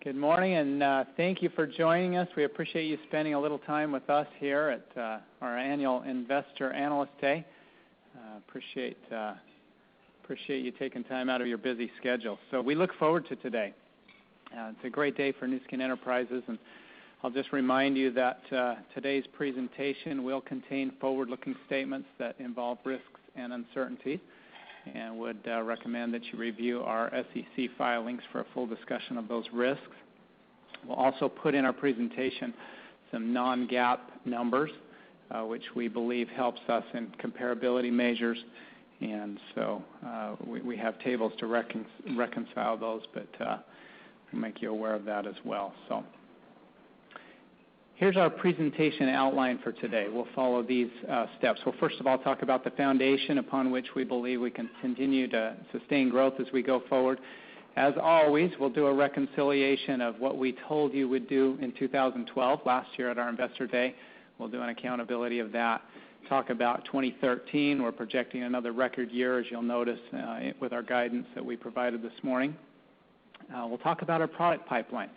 Good morning, and thank you for joining us. We appreciate you spending a little time with us here at our annual Investor Analyst Day. Appreciate you taking time out of your busy schedule. So we look forward to today. It's a great day for Nu Skin Enterprises, and I'll just remind you that today's presentation will contain forward-looking statements that involve risks and uncertainties, and would recommend that you review our SEC filings for a full discussion of those risks. We'll also put in our presentation some non-GAAP numbers, which we believe helps us in comparability measures, and so we have tables to reconcile those, but we'll make you aware of that as well. So here's our presentation outline for today. We'll follow these steps. We'll first of all talk about the foundation upon which we believe we can continue to sustain growth as we go forward. As always, we'll do a reconciliation of what we told you we'd do in 2012, last year at our Investor Day. We'll do an accountability of that. Talk about 2013. We're projecting another record year, as you'll notice with our guidance that we provided this morning. We'll talk about our product pipeline,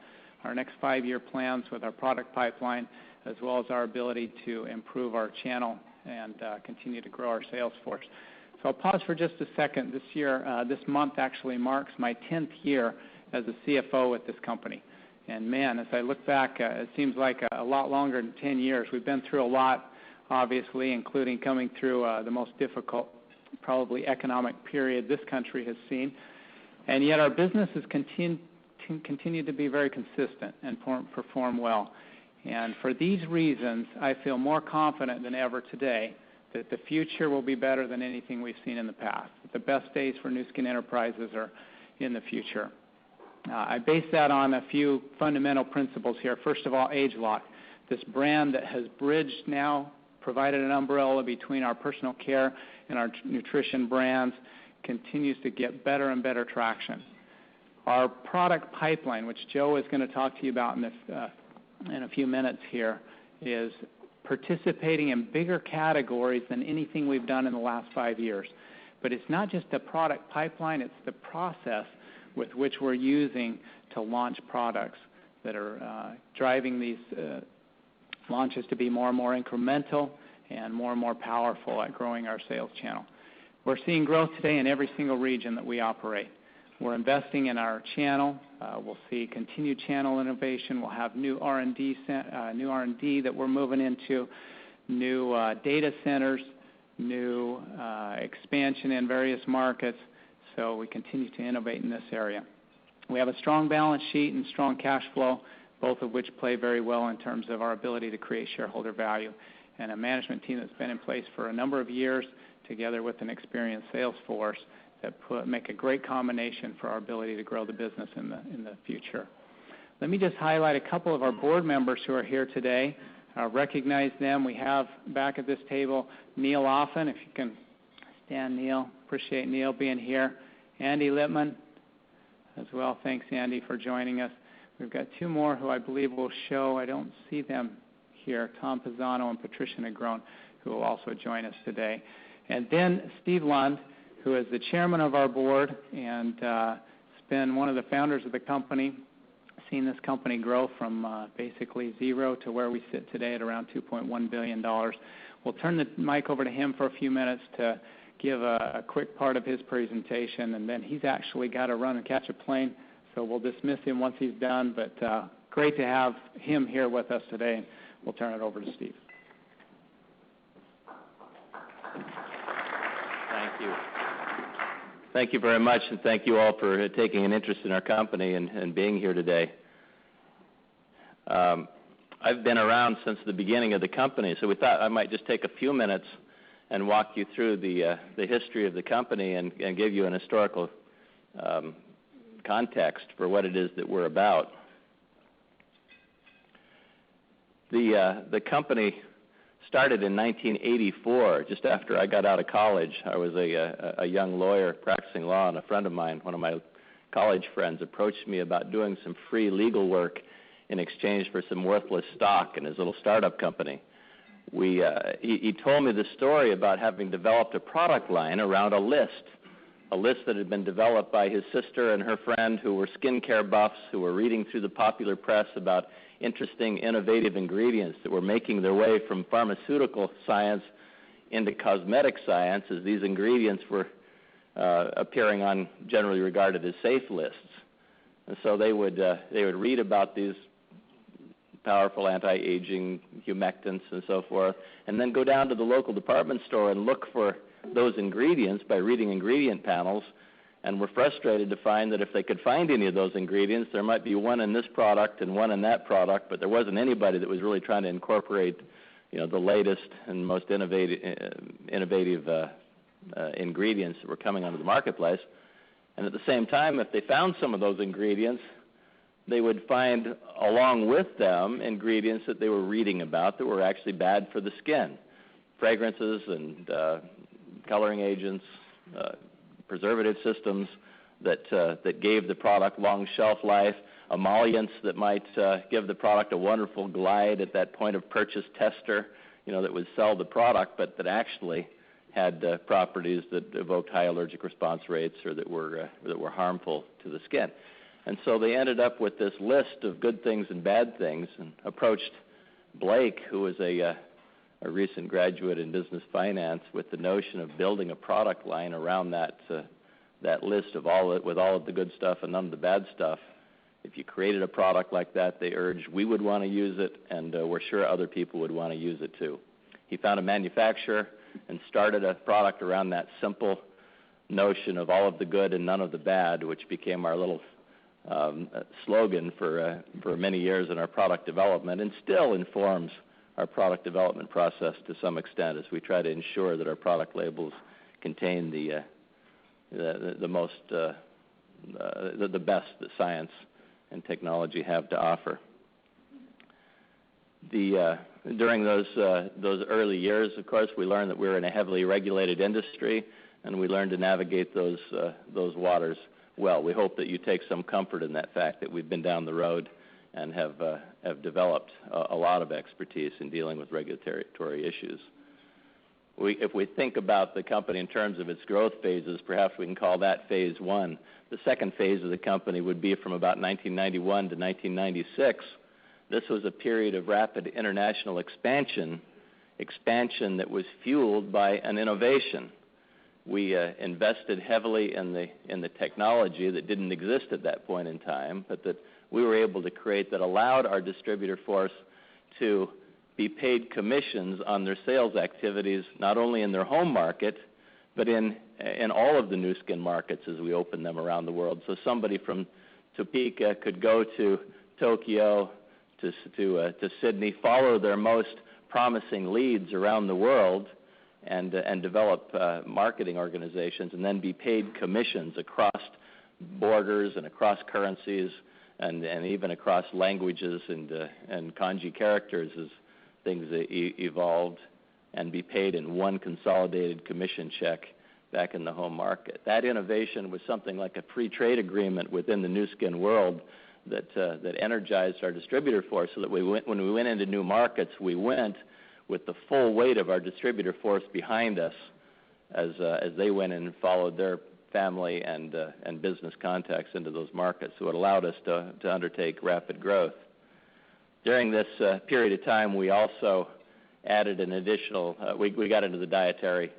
our next 5-year plans with our product pipeline, as well as our ability to improve our channel and continue to grow our sales force. So I'll pause for just a second. This month actually marks my 10th year as a CFO at this company. And man, as I look back, it seems like a lot longer than 10 years. We've been through a lot, obviously, including coming through the most difficult, probably economic period this country has seen. And yet our business has continued to be very consistent and perform well. And for these reasons, I feel more confident than ever today that the future will be better than anything we've seen in the past. The best days for Nu Skin Enterprises are in the future. I base that on a few fundamental principles here. First of all, ageLOC, this brand that has bridged now, provided an umbrella between our personal care and our nutrition brands, continues to get better and better traction. Our product pipeline, which Joe is going to talk to you about in a few minutes here, is participating in bigger categories than anything we've done in the last 5 years. But it's not just the product pipeline, it's the process with which we're using to launch products that are driving these launches to be more and more incremental and more powerful at growing our sales channel. We're seeing growth today in every single region that we operate. We're investing in our channel. We'll see continued channel innovation. We'll have new R&D that we're moving into, new data centers, new expansion in various markets. So we continue to innovate in this area. We have a strong balance sheet and strong cash flow, both of which play very well in terms of our ability to create shareholder value, and a management team that's been in place for a number of years, together with an experienced sales force that make a great combination for our ability to grow the business in the future. Let me just highlight a couple of our board members who are here today. Recognize them. We have back at this table Neil Offen, if you can stand, Neil. Appreciate Neil being here. Andy Littman as well. Thanks, Andy, for joining us. We've got two more who I believe will show. I don't see them here, Tom Pisano and Patricia Negron, who will also join us today. And then Steve Lund, who is the chairman of our board and has been one of the founders of the company, seen this company grow from basically zero to where we sit today at around $2.1 billion. We'll turn the mic over to him for a few minutes to give a quick part of his presentation, and then he's actually got to run and catch a plane, so we'll dismiss him once he's done, but great to have him here with us today. We'll turn it over to Steve. Thank you. Thank you very much, and thank you all for taking an interest in our company and being here today. I've been around since the beginning of the company, so we thought I might just take a few minutes and walk you through the history of the company and give you an historical context for what it is that we're about. The company started in 1984, just after I got out of college. I was a young lawyer practicing law, and a friend of mine, one of my college friends, approached me about doing some free legal work in exchange for some worthless stock in his little startup company. He told me the story about having developed a product line around a list a list that had been developed by his sister and her friend who were skincare buffs who were reading through the popular press about interesting, innovative ingredients that were making their way from pharmaceutical science into cosmetic science as these ingredients were appearing on generally regarded as safe lists. And so they would read about these powerful anti-aging humectants and so forth, and then go down to the local department store and look for those ingredients by reading ingredient panels, and were frustrated to find that if they could find any of those ingredients, there might be one in this product and one in that product, but there wasn't anybody that was really trying to incorporate, the latest and most innovative ingredients that were coming onto the marketplace. And at the same time, if they found some of those ingredients, they would find along with them ingredients that they were reading about that were actually bad for the skin. Fragrances and coloring agents, preservative systems that gave the product long shelf life, emollients that might give the product a wonderful glide at that point of purchase tester, that would sell the product, but that actually had properties that evoked high allergic response rates or that were harmful to the skin. And so they ended up with this list of good things and bad things, and approached Blake, who was a recent graduate in business finance, with the notion of building a product line around that list with all of the good stuff and none of the bad stuff. If you created a product like that, they urged we would want to use it, and we're sure other people would want to use it too. He found a manufacturer and started a product around that simple notion of all of the good and none of the bad, which became our little slogan for many years in our product development, and still informs our product development process to some extent as we try to ensure that our product labels contain the best that science and technology have to offer. During those early years, of course, we learned that we were in a heavily regulated industry, and we learned to navigate those waters well. We hope that you take some comfort in that fact that we've been down the road and have developed a lot of expertise in dealing with regulatory issues. If we think about the company in terms of its growth phases, perhaps we can call that phase one. The second phase of the company would be from about 1991 to 1996. This was a period of rapid international expansion that was fueled by an innovation. We invested heavily in the technology that didn't exist at that point in time, but that we were able to create that allowed our distributor force to be paid commissions on their sales activities, not only in their home market, but in all of the Nu Skin markets as we opened them around the world. So somebody from Topeka could go to Tokyo, to Sydney, follow their most promising leads around the world, and develop marketing organizations, and then be paid commissions across borders and across currencies, and even across languages and kanji characters as things evolved, and be paid in one consolidated commission check back in the home market. That innovation was something like a free trade agreement within the Nu Skin world that energized our distributor force, so that when we went into new markets, we went with the full weight of our distributor force behind us as they went in and followed their family and business contacts into those markets. So it allowed us to undertake rapid growth. During this period of time, we also added an additional, we got into the dietary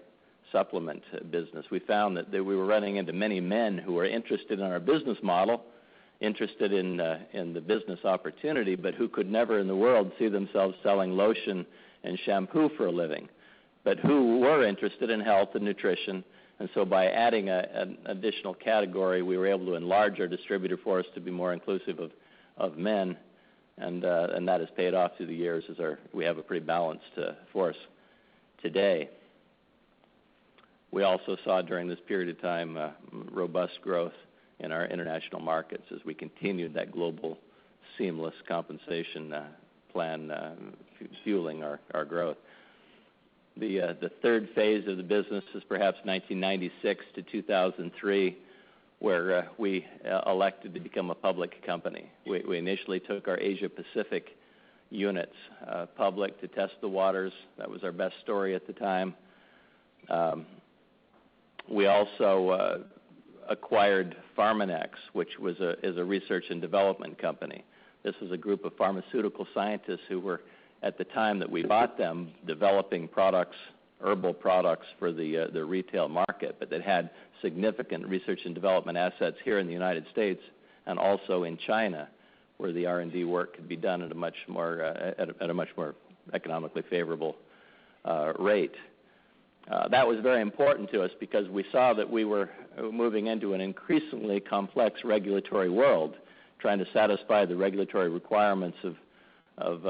supplement business. We found that we were running into many men who were interested in our business model, interested in the business opportunity, but who could never in the world see themselves selling lotion and shampoo for a living, but who were interested in health and nutrition. And so by adding an additional category, we were able to enlarge our distributor force to be more inclusive of men, and that has paid off through the years as we have a pretty balanced force today. We also saw during this period of time robust growth in our international markets as we continued that global seamless compensation plan fueling our growth. The third phase of the business is perhaps 1996 to 2003, where we elected to become a public company. We initially took our Asia Pacific units public to test the waters. That was our best story at the time. We also acquired Pharmanex, which is a research and development company. This was a group of pharmaceutical scientists who were, at the time that we bought them, developing products, herbal products for the retail market, but that had significant research and development assets here in the United States and also in China, where the R&D work could be done at a much more economically favorable rate. That was very important to us because we saw that we were moving into an increasingly complex regulatory world, trying to satisfy the regulatory requirements of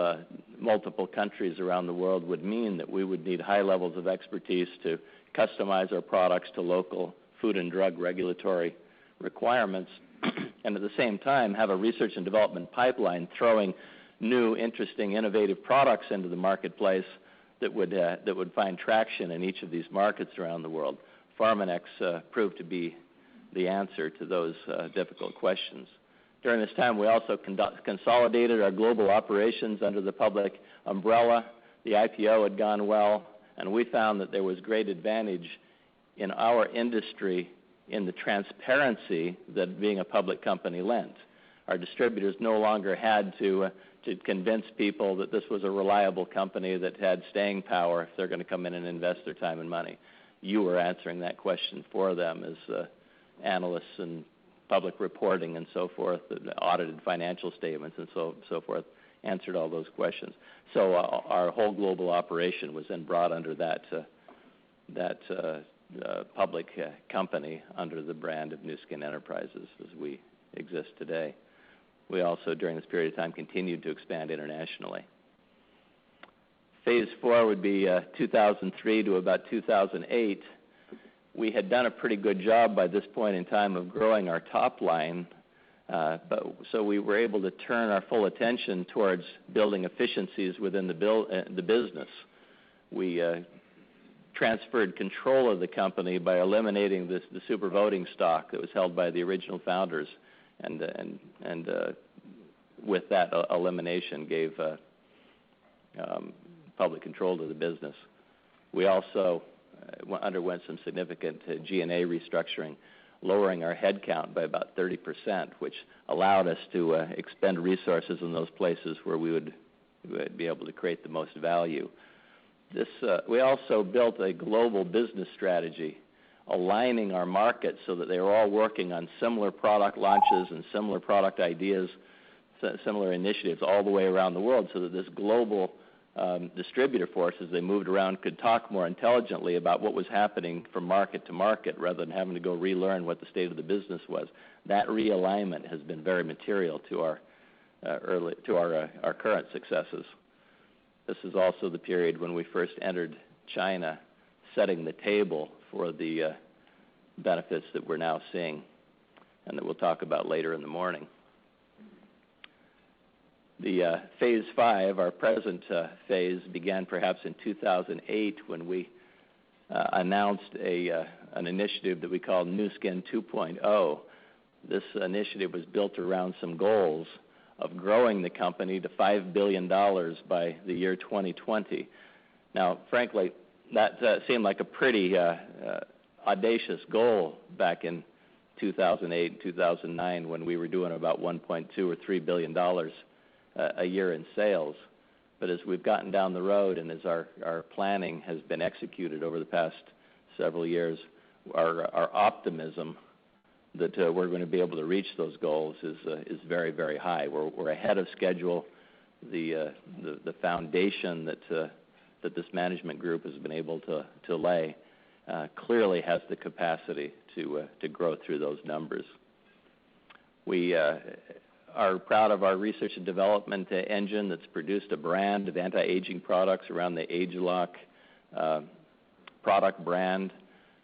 multiple countries around the world would mean that we would need high levels of expertise to customize our products to local food and drug regulatory requirements, and at the same time have a research and development pipeline throwing new, interesting, innovative products into the marketplace that would find traction in each of these markets around the world. Pharmanex proved to be the answer to those difficult questions. During this time, we also consolidated our global operations under the public umbrella. The IPO had gone well, and we found that there was great advantage in our industry in the transparency that being a public company lent. Our distributors no longer had to convince people that this was a reliable company that had staying power if they're going to come in and invest their time and money. You were answering that question for them as analysts and public reporting and so forth, audited financial statements and so forth, answered all those questions. So our whole global operation was then brought under that public company under the brand of Nu Skin Enterprises as we exist today. We also, during this period of time, continued to expand internationally. Phase 4 would be 2003 to about 2008. We had done a pretty good job by this point in time of growing our top line, so we were able to turn our full attention towards building efficiencies within the business. We transferred control of the company by eliminating the super voting stock that was held by the original founders, and with that elimination gave public control to the business. We also underwent some significant G&A restructuring, lowering our headcount by about 30%, which allowed us to expend resources in those places where we would be able to create the most value. We also built a global business strategy, aligning our markets so that they were all working on similar product launches and similar product ideas, similar initiatives all the way around the world, so that this global distributor force, as they moved around, could talk more intelligently about what was happening from market to market rather than having to go relearn what the state of the business was. That realignment has been very material to our current successes. This is also the period when we first entered China, setting the table for the benefits that we're now seeing and that we'll talk about later in the morning. The Phase 5, our present phase, began perhaps in 2008 when we announced an initiative that we called Nu Skin 2.0. This initiative was built around some goals of growing the company to $5 billion by the year 2020. Now, frankly, that seemed like a pretty audacious goal back in 2008 and 2009 when we were doing about $1.2 or $3 billion a year in sales. But as we've gotten down the road and as our planning has been executed over the past several years, our optimism that we're going to be able to reach those goals is very, very high. We're ahead of schedule. The foundation that this management group has been able to lay clearly has the capacity to grow through those numbers. We are proud of our research and development engine that's produced a brand of anti-aging products around the ageLOC product brand.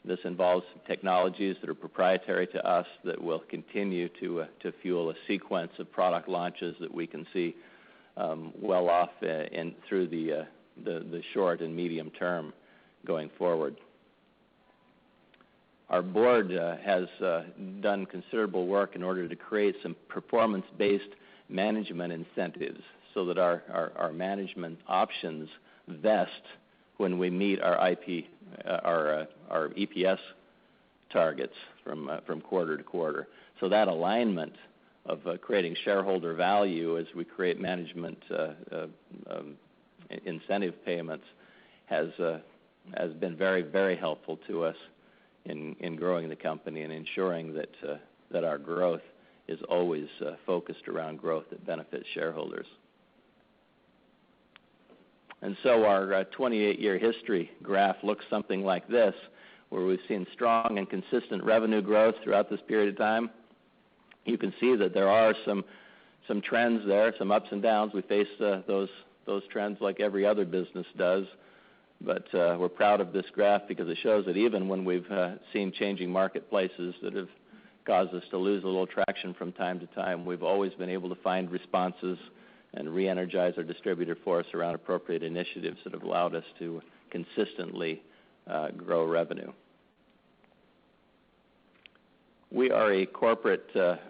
This involves technologies that are proprietary to us that will continue to fuel a sequence of product launches that we can see well off through the short and medium term going forward. Our board has done considerable work in order to create some performance-based management incentives so that our management options vest when we meet our EPS targets from quarter to quarter. So that alignment of creating shareholder value as we create management incentive payments has been very, very helpful to us in growing the company and ensuring that our growth is always focused around growth that benefits shareholders. And so our 28-year history graph looks something like this, where we've seen strong and consistent revenue growth throughout this period of time. You can see that there are some trends there, some ups and downs. We face those trends like every other business does, but we're proud of this graph because it shows that even when we've seen changing marketplaces that have caused us to lose a little traction from time to time, we've always been able to find responses and re-energize our distributor force around appropriate initiatives that have allowed us to consistently grow revenue. We are a corporate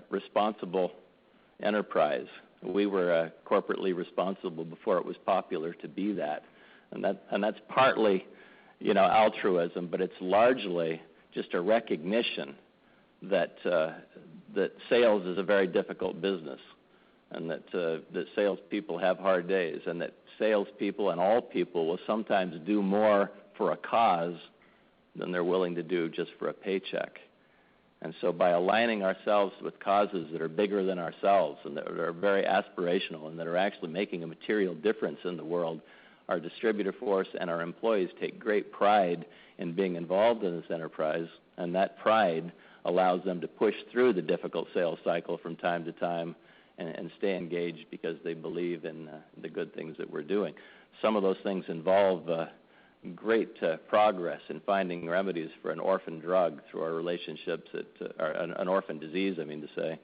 responsible enterprise. We were corporately responsible before it was popular to be that. And that's partly, altruism, but it's largely just a recognition that sales is a very difficult business, and that salespeople have hard days, and that salespeople and all people will sometimes do more for a cause than they're willing to do just for a paycheck. And so by aligning ourselves with causes that are bigger than ourselves and that are very aspirational and that are actually making a material difference in the world, our distributor force and our employees take great pride in being involved in this enterprise, and that pride allows them to push through the difficult sales cycle from time to time and stay engaged because they believe in the good things that we're doing. Some of those things involve great progress in finding remedies for an orphan drug through our relationships an orphan disease, EB,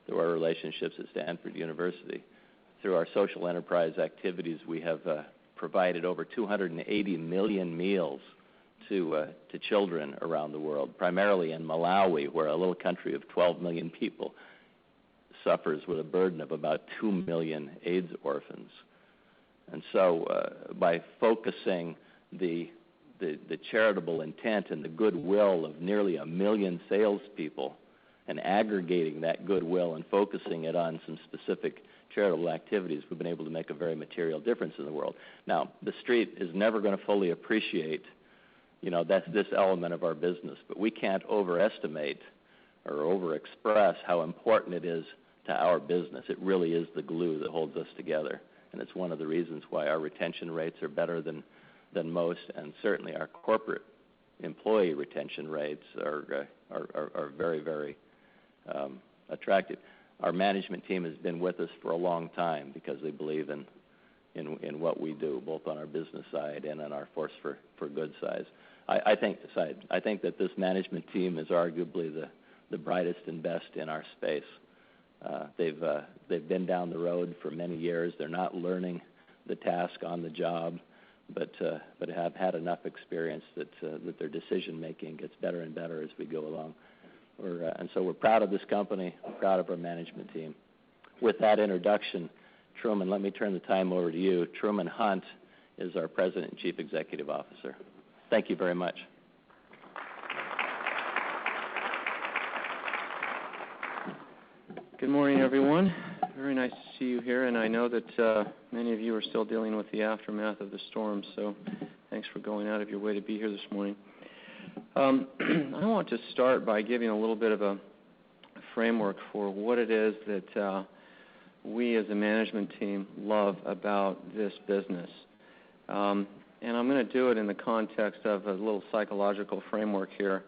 through our relationships at Stanford University. Through our social enterprise activities, we have provided over 280 million meals to children around the world, primarily in Malawi, where a little country of 12 million people suffers with a burden of about 2 million AIDS orphans. And so by focusing the charitable intent and the goodwill of nearly 1 million salespeople and aggregating that goodwill and focusing it on some specific charitable activities, we've been able to make a very material difference in the world. Now, the street is never going to fully appreciate, that's this element of our business, but we can't overestimate or overexpress how important it is to our business. It really is the glue that holds us together, and it's one of the reasons why our retention rates are better than most, and certainly our corporate employee retention rates are very, very attractive. Our management team has been with us for a long time because they believe in what we do, both on our business side and on our force for good side. I think that this management team is arguably the brightest and best in our space. They've been down the road for many years. They're not learning the task on the job, but have had enough experience that their decision making gets better and better as we go along. And so we're proud of this company. We're proud of our management team. With that introduction, Truman, let me turn the time over to you. Truman Hunt is our President and Chief Executive Officer. Thank you very much. Good morning, everyone. Very nice to see you here, and I know that many of you are still dealing with the aftermath of the storm, so thanks for going out of your way to be here this morning. I want to start by giving a little bit of a framework for what it is that we as a management team love about this business. And I'm going to do it in the context of a little psychological framework here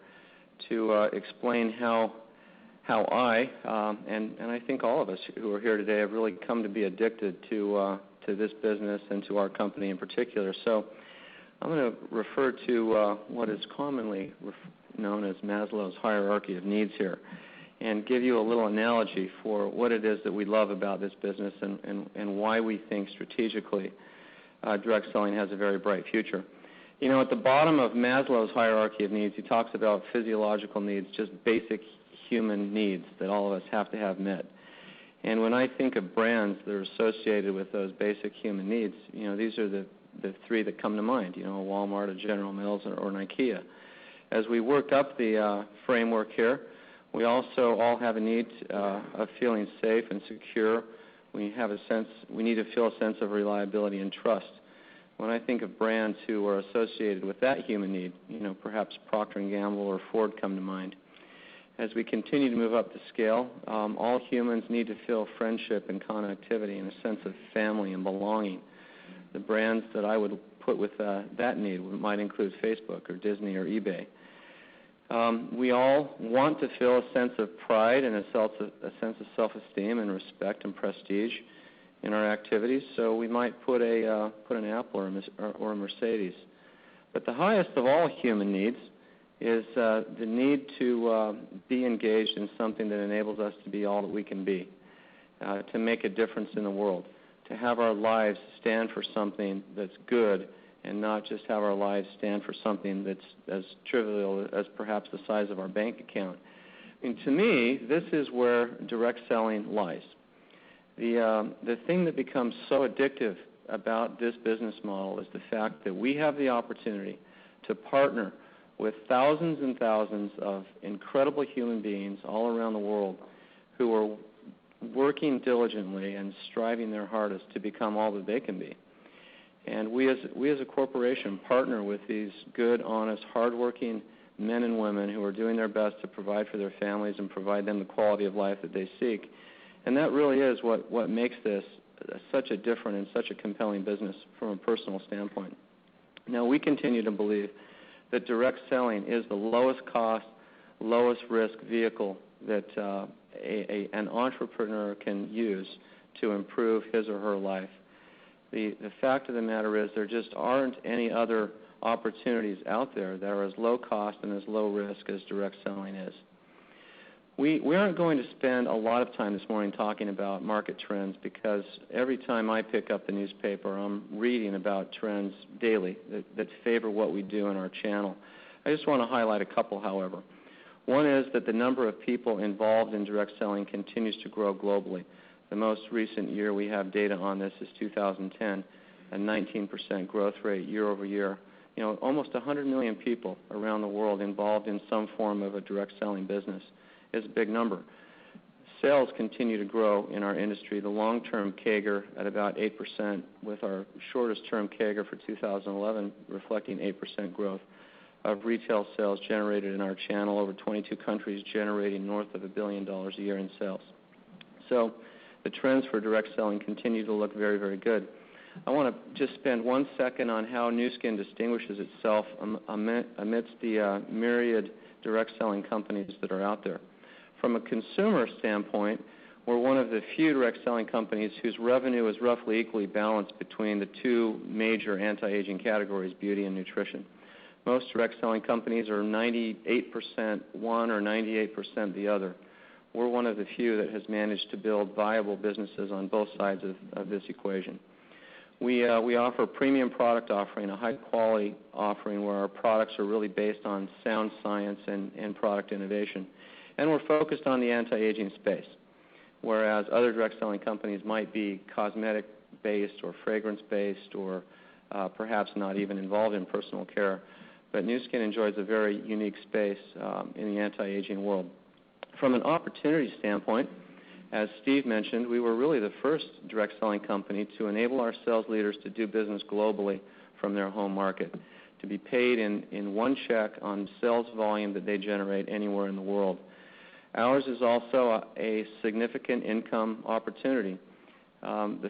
to explain how I, and I think all of us who are here today, have really come to be addicted to this business and to our company in particular. So I'm going to refer to what is commonly known as Maslow's hierarchy of needs here and give you a little analogy for what it is that we love about this business and why we think strategically direct selling has a very bright future. At the bottom of Maslow's hierarchy of needs, he talks about physiological needs, just basic human needs that all of us have to have met. And when I think of brands that are associated with those basic human needs, these are the three that come to mind, a Walmart, a General Mills, or an IKEA. As we work up the framework here, we also all have a need of feeling safe and secure. We need to feel a sense of reliability and trust. When I think of brands who are associated with that human need, perhaps Procter & Gamble or Ford come to mind. As we continue to move up the scale, all humans need to feel friendship and connectivity and a sense of family and belonging. The brands that I would put with that need might include Facebook or Disney or eBay. We all want to feel a sense of pride and a sense of self-esteem and respect and prestige in our activities, so we might put an Apple or a Mercedes. But the highest of all human needs is the need to be engaged in something that enables us to be all that we can be, to make a difference in the world, to have our lives stand for something that's good and not just have our lives stand for something that's as trivial as perhaps the size of our bank account. To me, this is where direct selling lies. The thing that becomes so addictive about this business model is the fact that we have the opportunity to partner with thousands and thousands of incredible human beings all around the world who are working diligently and striving their hardest to become all that they can be. And we as a corporation partner with these good, honest, hardworking men and women who are doing their best to provide for their families and provide them the quality of life that they seek. And that really is what makes this such a different and such a compelling business from a personal standpoint. Now, we continue to believe that direct selling is the lowest cost, lowest risk vehicle that an entrepreneur can use to improve his or her life. The fact of the matter is there just aren't any other opportunities out there that are as low cost and as low risk as direct selling is. We aren't going to spend a lot of time this morning talking about market trends because every time I pick up the newspaper, I'm reading about trends daily that favor what we do in our channel. I just want to highlight a couple, however. One is that the number of people involved in direct selling continues to grow globally. The most recent year we have data on this is 2010, a 19% growth rate year over year. Almost 100 million people around the world involved in some form of a direct selling business is a big number. Sales continue to grow in our industry, the long-term CAGR at about 8%, with our shortest-term CAGR for 2011 reflecting 8% growth of retail sales generated in our channel, over 22 countries generating north of $1 billion a year in sales. So the trends for direct selling continue to look very, very good. I want to just spend 1 second on how Nu Skin distinguishes itself amidst the myriad direct selling companies that are out there. From a consumer standpoint, we're one of the few direct selling companies whose revenue is roughly equally balanced between the two major anti-aging categories, beauty and nutrition. Most direct selling companies are 98% one or 98% the other. We're one of the few that has managed to build viable businesses on both sides of this equation. We offer a premium product offering, a high-quality offering where our products are really based on sound science and product innovation. And we're focused on the anti-aging space, whereas other direct selling companies might be cosmetic-based or fragrance-based or perhaps not even involved in personal care. But Nu Skin enjoys a very unique space in the anti-aging world. From an opportunity standpoint, as Steve mentioned, we were really the first direct selling company to enable our sales leaders to do business globally from their home market, to be paid in one check on sales volume that they generate anywhere in the world. Ours is also a significant income opportunity. The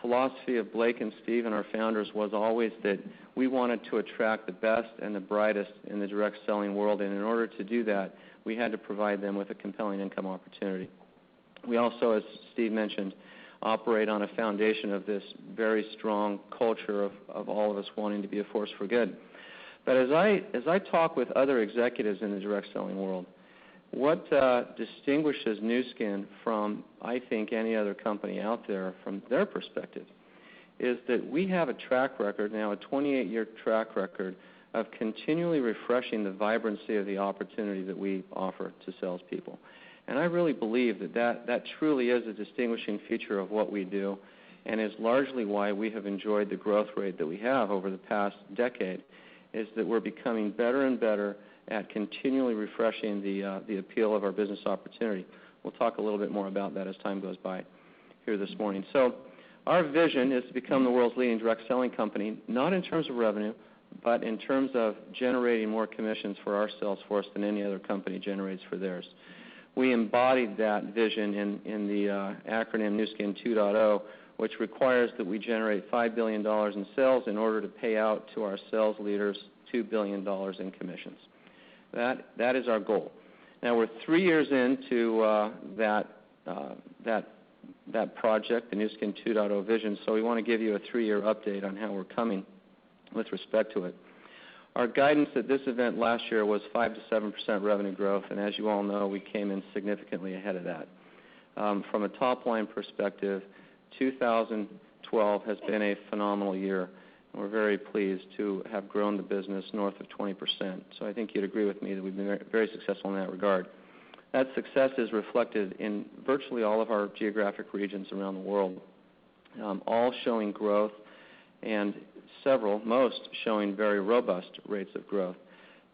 philosophy of Blake and Steve and our founders was always that we wanted to attract the best and the brightest in the direct selling world, and in order to do that, we had to provide them with a compelling income opportunity. We also, as Steve mentioned, operate on a foundation of this very strong culture of all of us wanting to be a force for good. But as I talk with other executives in the direct selling world, what distinguishes Nu Skin from, I think, any other company out there from their perspective is that we have a track record, now a 28-year track record, of continually refreshing the vibrancy of the opportunity that we offer to salespeople. And I really believe that truly is a distinguishing feature of what we do and is largely why we have enjoyed the growth rate that we have over the past decade, is that we're becoming better and better at continually refreshing the appeal of our business opportunity. We'll talk a little bit more about that as time goes by here this morning. So our vision is to become the world's leading direct selling company, not in terms of revenue, but in terms of generating more commissions for our sales force than any other company generates for theirs. We embodied that vision in the acronym Nu Skin 2.0, which requires that we generate $5 billion in sales in order to pay out to our sales leaders $2 billion in commissions. That is our goal. Now we're 3 years into that project, the Nu Skin 2.0 vision, so we want to give you a 3-year update on how we're coming with respect to it. Our guidance at this event last year was 5 to 7% revenue growth, and as you all know, we came in significantly ahead of that. From a top-line perspective, 2012 has been a phenomenal year, and we're very pleased to have grown the business north of 20%. So I think you'd agree with me that we've been very successful in that regard. That success is reflected in virtually all of our geographic regions around the world, all showing growth, and most showing very robust rates of growth.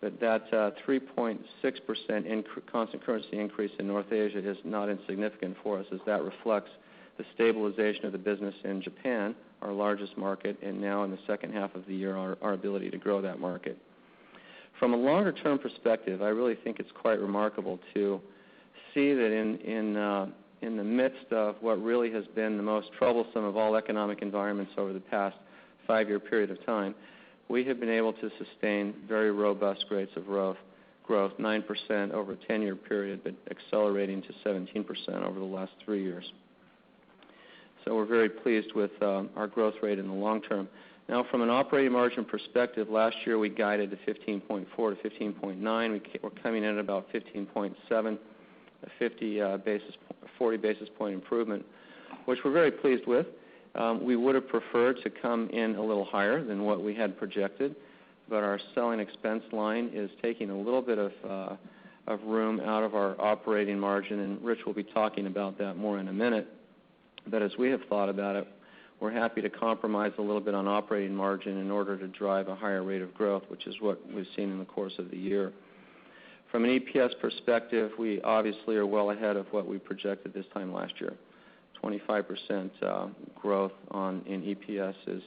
But that 3.6% constant currency increase in North Asia is not insignificant for us, as that reflects the stabilization of the business in Japan, our largest market, and now in the second half of the year, our ability to grow that market. From a longer-term perspective, I really think it's quite remarkable to see that in the midst of what really has been the most troublesome of all economic environments over the past 5-year period of time, we have been able to sustain very robust rates of growth, 9% over a 10-year period, but accelerating to 17% over the last 3 years. So we're very pleased with our growth rate in the long term. Now, from an operating margin perspective, last year we guided to 15.4 to 15.9. We're coming in at about 15.7, a 40 basis point improvement, which we're very pleased with. We would have preferred to come in a little higher than what we had projected, but our selling expense line is taking a little bit of room out of our operating margin, and Rich will be talking about that more in a minute. But as we have thought about it, we're happy to compromise a little bit on operating margin in order to drive a higher rate of growth, which is what we've seen in the course of the year. From an EPS perspective, we obviously are well ahead of what we projected this time last year. 25% growth in EPS is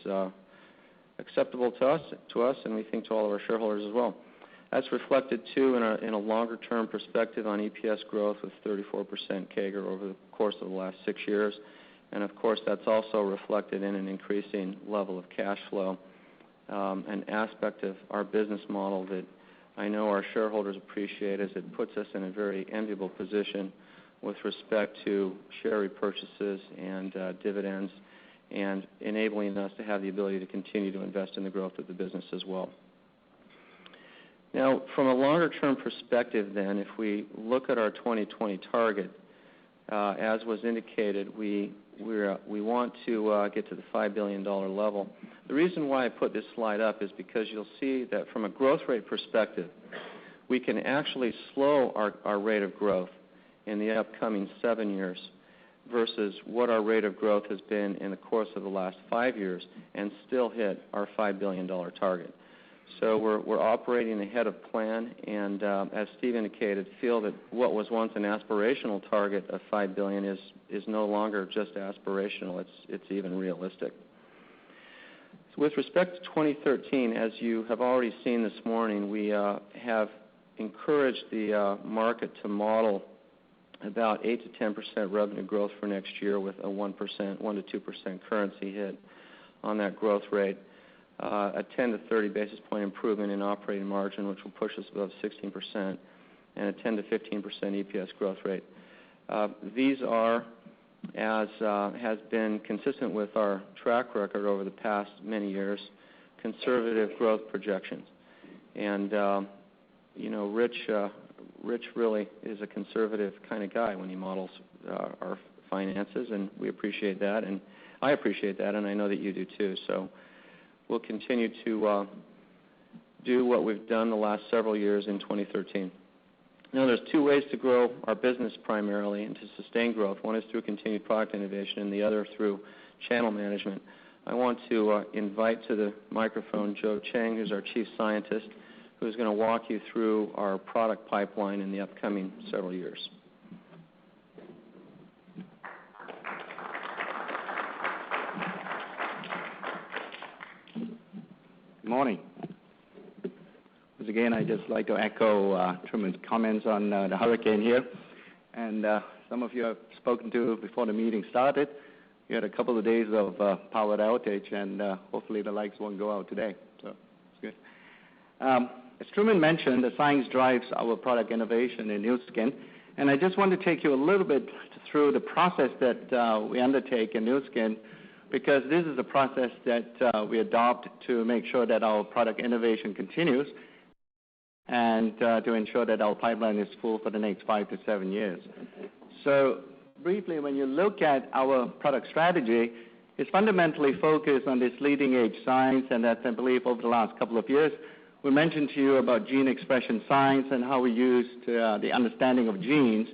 acceptable to us, and we think to all of our shareholders as well. That's reflected, too, in a longer-term perspective on EPS growth with 34% CAGR over the course of the last 6 years. And, of course, that's also reflected in an increasing level of cash flow, an aspect of our business model that I know our shareholders appreciate, as it puts us in a very enviable position with respect to share repurchases and dividends, and enabling us to have the ability to continue to invest in the growth of the business as well. Now, from a longer-term perspective then, if we look at our 2020 target, as was indicated, we want to get to the $5 billion level. The reason why I put this slide up is because you'll see that from a growth rate perspective, we can actually slow our rate of growth in the upcoming 7 years versus what our rate of growth has been in the course of the last 5 years, and still hit our $5 billion target. So we're operating ahead of plan, and as Steve indicated, feel that what was once an aspirational target of $5 billion is no longer just aspirational, it's even realistic. So with respect to 2013, as you have already seen this morning, we have encouraged the market to model about 8 to 10% revenue growth for next year, with a 1 to 2% currency hit on that growth rate. A 10 to 30 basis point improvement in operating margin, which will push us above 16%, and a 10 to 15% EPS growth rate. These are, as has been consistent with our track record over the past many years, conservative growth projections. And, Rich really is a conservative kind of guy when he models our finances, and we appreciate that, and I appreciate that, and I know that you do too. So we'll continue to do what we've done the last several years in 2013. Now, there's 2 ways to grow our business primarily and to sustain growth. One is through continued product innovation, and the other through channel management. I want to invite to the microphone Joe Cheng, who's our Chief Scientist, who's going to walk you through our product pipeline in the upcoming several years. Good morning. Once again, I'd just like to echo Truman's comments on the hurricane here. And some of you I've spoken to before the meeting started. We had a couple of days of power outage, and hopefully the lights won't go out today. So it's good. As Truman mentioned, the science drives our product innovation in Nu Skin. And I just want to take you a little bit through the process that we undertake in Nu Skin, because this is a process that we adopt to make sure that our product innovation continues and to ensure that our pipeline is full for the next 5 to 7 years. So briefly, when you look at our product strategy, it's fundamentally focused on this leading edge science, and that's, I believe, over the last couple of years. We mentioned to you about gene expression science and how we used the understanding of genes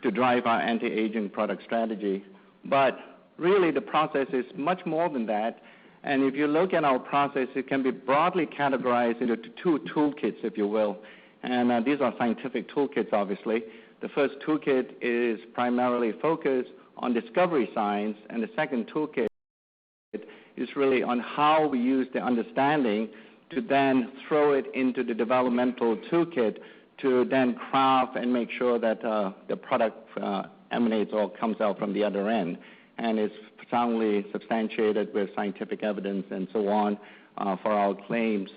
to drive our anti-aging product strategy. But really, the process is much more than that. And if you look at our process, it can be broadly categorized into 2 toolkits, if you will. And these are scientific toolkits, obviously. The first toolkit is primarily focused on discovery science, and the second toolkit is really on how we use the understanding to then throw it into the developmental toolkit to then craft and make sure that the product emanates or comes out from the other end and is soundly substantiated with scientific evidence and so on for our claims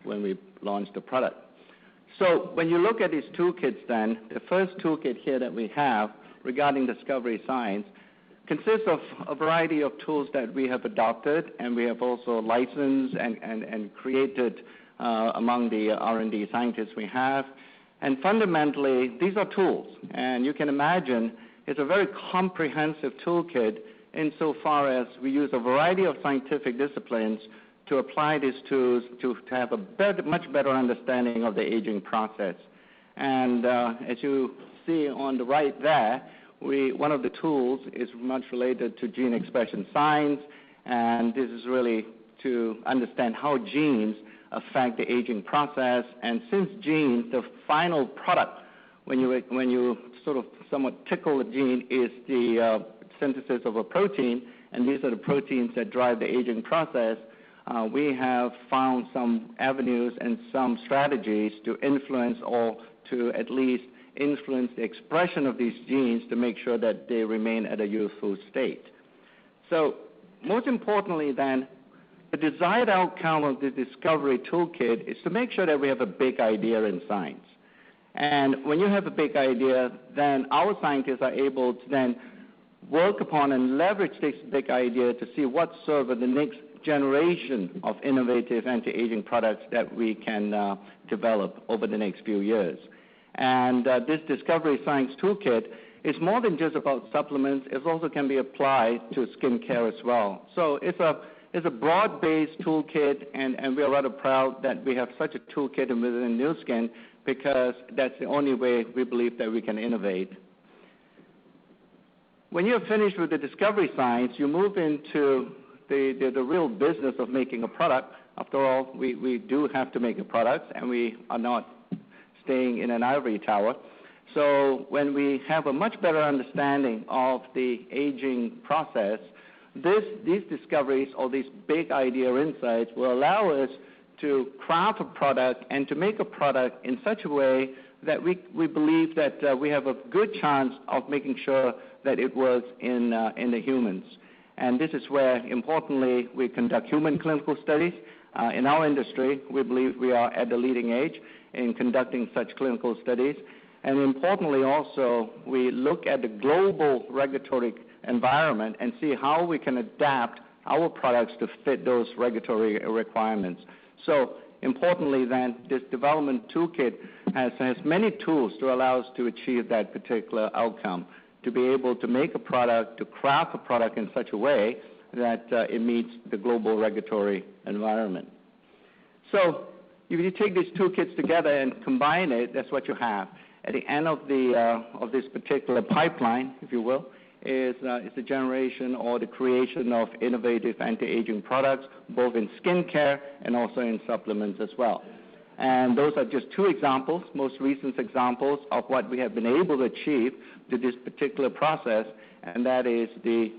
when we launch the product. So when you look at these toolkits then, the first toolkit here that we have regarding discovery science consists of a variety of tools that we have adopted and we have also licensed and created among the R&D scientists we have. And fundamentally, these are tools. And you can imagine it's a very comprehensive toolkit insofar as we use a variety of scientific disciplines to apply these tools to have a much better understanding of the aging process. And as you see on the right there, one of the tools is much related to gene expression science, and this is really to understand how genes affect the aging process. And since genes, the final product, when you sort of somewhat tickle a gene, is the synthesis of a protein, and these are the proteins that drive the aging process, we have found some avenues and some strategies to influence or to at least influence the expression of these genes to make sure that they remain at a youthful state. So most importantly then, the desired outcome of the discovery toolkit is to make sure that we have a big idea in science. And when you have a big idea, then our scientists are able to then work upon and leverage this big idea to see what sort of the next generation of innovative anti-aging products that we can develop over the next few years. And this discovery science toolkit is more than just about supplements. It also can be applied to skincare as well. So it's a broad-based toolkit, and we are rather proud that we have such a toolkit within Nu Skin, because that's the only way we believe that we can innovate. When you're finished with the discovery science, you move into the real business of making a product. After all, we do have to make a product, and we are not staying in an ivory tower. So when we have a much better understanding of the aging process, these discoveries or these big idea insights will allow us to craft a product and to make a product in such a way that we believe that we have a good chance of making sure that it works in the humans. And this is where, importantly, we conduct human clinical studies. In our industry, we believe we are at the leading edge in conducting such clinical studies. And importantly also, we look at the global regulatory environment and see how we can adapt our products to fit those regulatory requirements. So importantly then, this development toolkit has many tools to allow us to achieve that particular outcome, to be able to make a product, to craft a product in such a way that it meets the global regulatory environment. So if you take these toolkits together and combine it, that's what you have. At the end of this particular pipeline, if you will, is the generation or the creation of innovative anti-aging products, both in skincare and also in supplements as well. And those are just two examples, most recent examples of what we have been able to achieve to this particular process, and that is the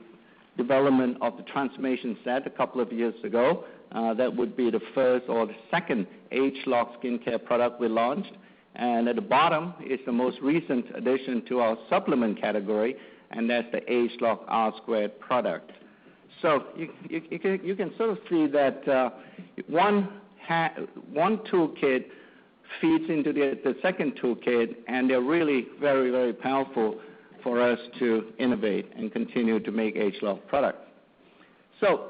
development of the transformation set a couple of years ago. That would be the first or the second ageLOC skincare product we launched. And at the bottom is the most recent addition to our supplement category, and that's the ageLOC R² product. So you can sort of see that one toolkit feeds into the second toolkit, and they're really very, very powerful for us to innovate and continue to make ageLOC products. So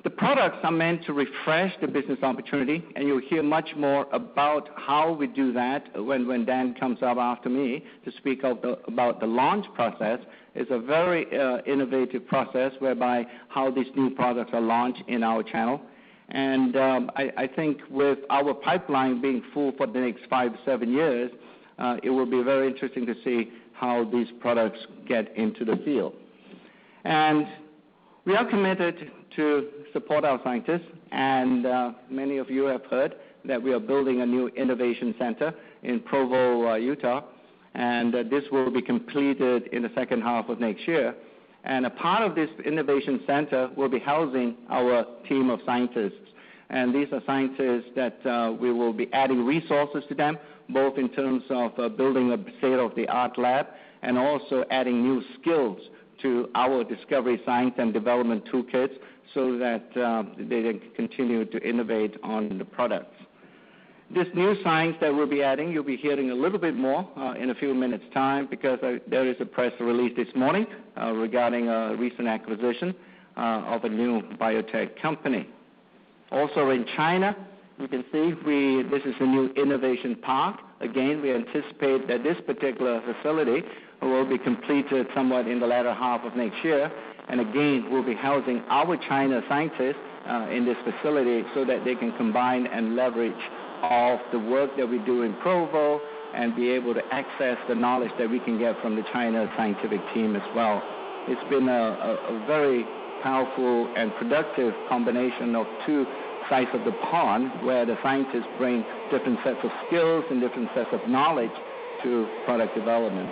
the products are meant to refresh the business opportunity, and you'll hear much more about how we do that when Dan comes up after me to speak about the launch process. It's a very innovative process whereby how these new products are launched in our channel. And I think with our pipeline being full for the next 5 to 7 years, it will be very interesting to see how these products get into the field. And we are committed to support our scientists, and many of you have heard that we are building a new innovation center in Provo, Utah, and this will be completed in the second half of next year. And a part of this innovation center will be housing our team of scientists. And these are scientists that we will be adding resources to them, both in terms of building a state-of-the-art lab and also adding new skills to our discovery science and development toolkits so that they can continue to innovate on the products. This new science that we'll be adding, you'll be hearing a little bit more in a few minutes' time, because there is a press release this morning regarding a recent acquisition of a new biotech company. Also in China, you can see this is a new innovation park. Again, we anticipate that this particular facility will be completed somewhat in the latter half of next year. And again, we'll be housing our China scientists in this facility so that they can combine and leverage all the work that we do in Provo and be able to access the knowledge that we can get from the China scientific team as well. It's been a very powerful and productive combination of two sides of the pond where the scientists bring different sets of skills and different sets of knowledge to product development.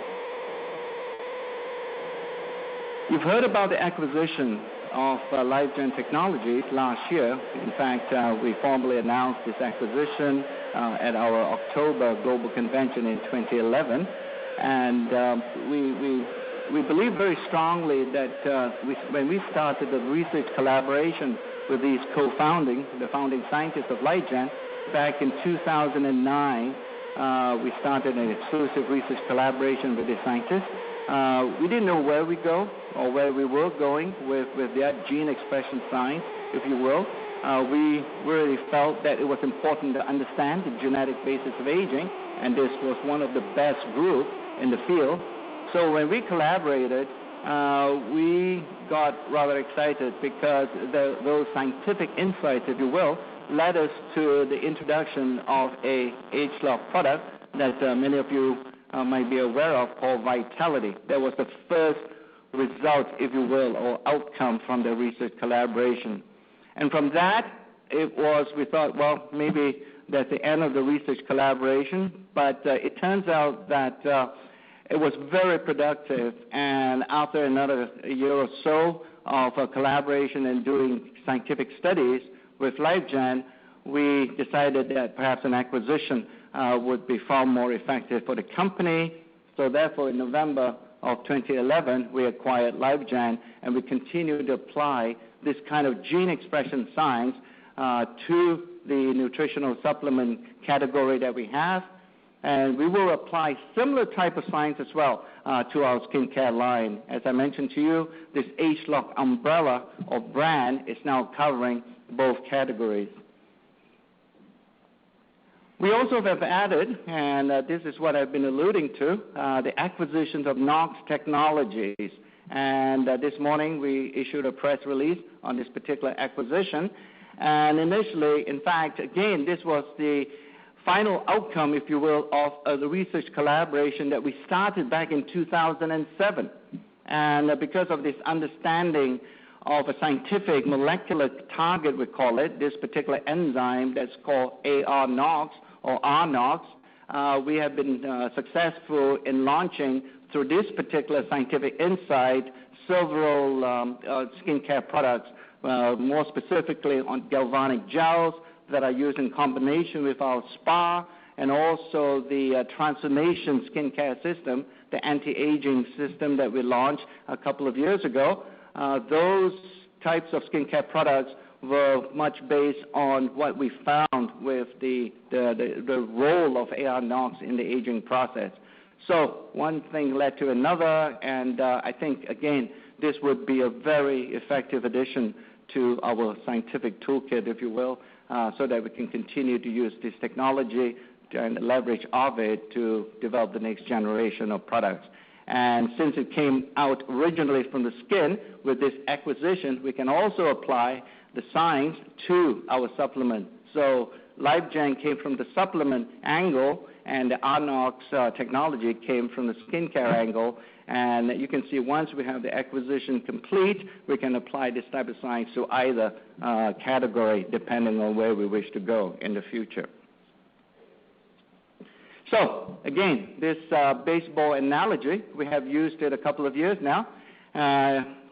You've heard about the acquisition of LifeGen Technologies last year. In fact, we formally announced this acquisition at our October Global Convention in 2011. And we believe very strongly that when we started the research collaboration with these the founding scientists of LifeGen, back in 2009, we started an exclusive research collaboration with these scientists. We didn't know where we go or where we were going with that gene expression science, if you will. We really felt that it was important to understand the genetic basis of aging, and this was one of the best groups in the field. So when we collaborated, we got rather excited because those scientific insights, if you will, led us to the introduction of a ageLOC product that many of you might be aware of, called Vitality. That was the first result, if you will, or outcome from the research collaboration. And from that, we thought, well, maybe that's the end of the research collaboration, but it turns out that it was very productive, and after another year or so of collaboration and doing scientific studies with LifeGen, we decided that perhaps an acquisition would be far more effective for the company. So therefore, in November of 2011, we acquired LifeGen, and we continue to apply this kind of gene expression science to the nutritional supplement category that we have. And we will apply similar type of science as well to our skincare line. As I mentioned to you, this ageLOC umbrella or brand is now covering both categories. We also have added, and this is what I've been alluding to, the acquisitions of Nox Technologies. And this morning we issued a press release on this particular acquisition. And initially, in fact, again, this was the final outcome, if you will, of the research collaboration that we started back in 2007. And because of this understanding of a scientific molecular target, we call it, this particular enzyme that's called AR-NOX or RNOX. We have been successful in launching, through this particular scientific insight, several skincare products, more specifically on galvanic gels that are used in combination with our spa, and also the transformation skincare system, the anti-aging system that we launched a couple of years ago. Those types of skincare products were much based on what we found with the role of AR-NOX in the aging process. So one thing led to another, and I think, again, this would be a very effective addition to our scientific toolkit, if you will, so that we can continue to use this technology and leverage of it to develop the next generation of products. And since it came out originally from the skin, with this acquisition, we can also apply the science to our supplement. So LifeGen came from the supplement angle, and the RNOX technology came from the skincare angle. And you can see once we have the acquisition complete, we can apply this type of science to either category, depending on where we wish to go in the future. So, again, this baseball analogy, we have used it a couple of years now.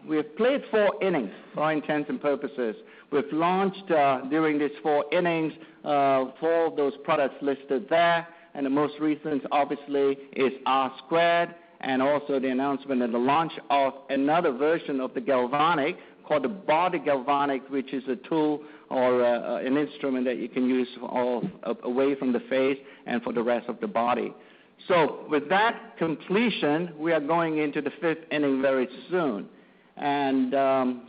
We have played 4 innings for all intents and purposes. We've launched during these 4 innings 4 of those products listed there, and the most recent, obviously, is R-Squared, and also the announcement and the launch of another version of the galvanic called the Body Galvanic, which is a tool or an instrument that you can use away from the face and for the rest of the body. So with that completion, we are going into the 5th inning very soon. And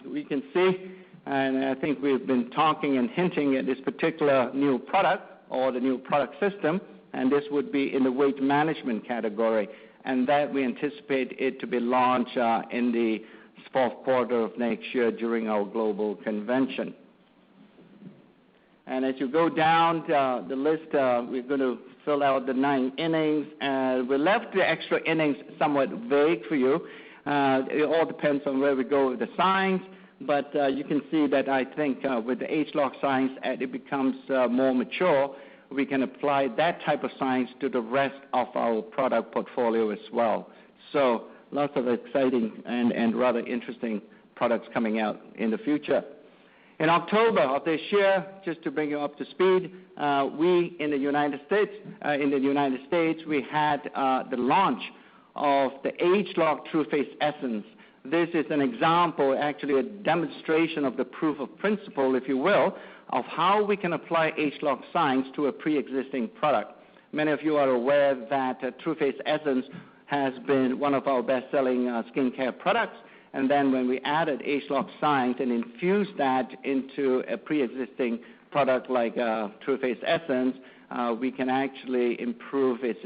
we can see, and I think we've been talking and hinting at this particular new product or the new product system, and this would be in the weight management category. And that we anticipate it to be launched in the 4th quarter of next year during our global convention. And as you go down the list, we're going to fill out the 9 innings. We left the extra innings somewhat vague for you. It all depends on where we go with the science. But you can see that I think with the age-lock science, as it becomes more mature, we can apply that type of science to the rest of our product portfolio as well. So lots of exciting and rather interesting products coming out in the future. In October of this year, just to bring you up to speed, we in the United States, we had the launch of the age-lock True Face Essence. This is an example, actually a demonstration of the proof of principle, if you will, of how we can apply age-lock science to a pre-existing product. Many of you are aware that True Face Essence has been one of our best-selling skincare products. And then when we added age-lock science and infused that into a pre-existing product like True Face Essence, we can actually improve its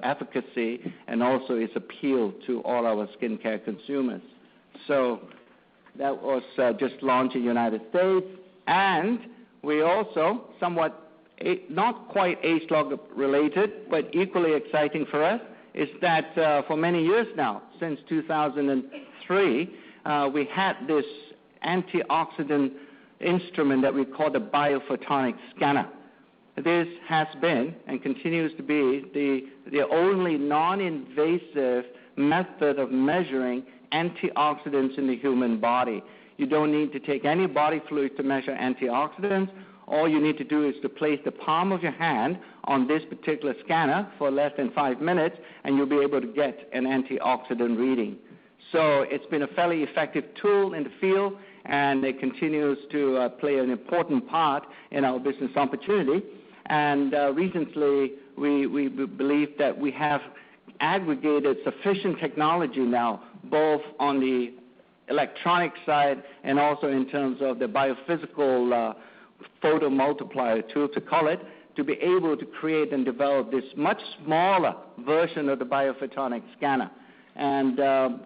efficacy and also its appeal to all our skincare consumers. So that was just launched in the United States. And we also, somewhat not quite age-lock related, but equally exciting for us, is that for many years now, since 2003, we had this antioxidant instrument that we call the biophotonic scanner. This has been and continues to be the only non-invasive method of measuring antioxidants in the human body. You don't need to take any body fluid to measure antioxidants. All you need to do is to place the palm of your hand on this particular scanner for less than 5 minutes, and you'll be able to get an antioxidant reading. So it's been a fairly effective tool in the field, and it continues to play an important part in our business opportunity. And recently, we believe that we have aggregated sufficient technology now, both on the electronic side and also in terms of the biophysical photomultiplier tool, to call it, to be able to create and develop this much smaller version of the biophotonic scanner. And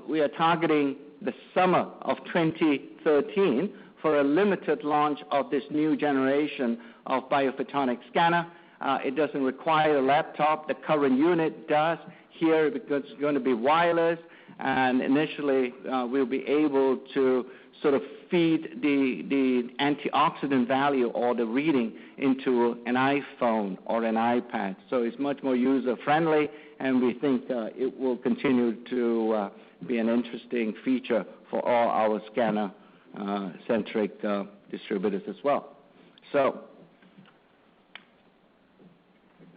we are targeting the summer of 2013 for a limited launch of this new generation of biophotonic scanner. It doesn't require a laptop. The current unit does. Here it's going to be wireless. And initially, we'll be able to sort of feed the antioxidant value or the reading into an iPhone or an iPad. So it's much more user-friendly, and we think it will continue to be an interesting feature for all our scanner-centric distributors as well. So,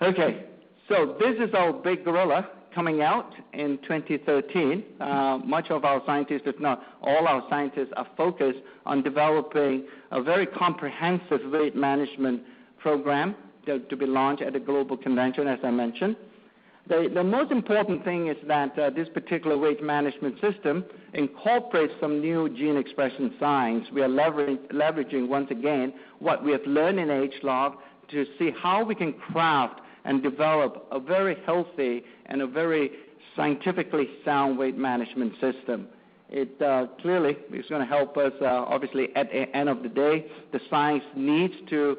okay, so this is our big gorilla coming out in 2013. Much of our scientists, if not all our scientists, are focused on developing a very comprehensive weight management program to be launched at the Global Convention, as I mentioned. The most important thing is that this particular weight management system incorporates some new gene expression science. We are leveraging, once again, what we have learned in ageLOC to see how we can craft and develop a very healthy and a very scientifically sound weight management system. It clearly is going to help us, obviously, at the end of the day. The science needs to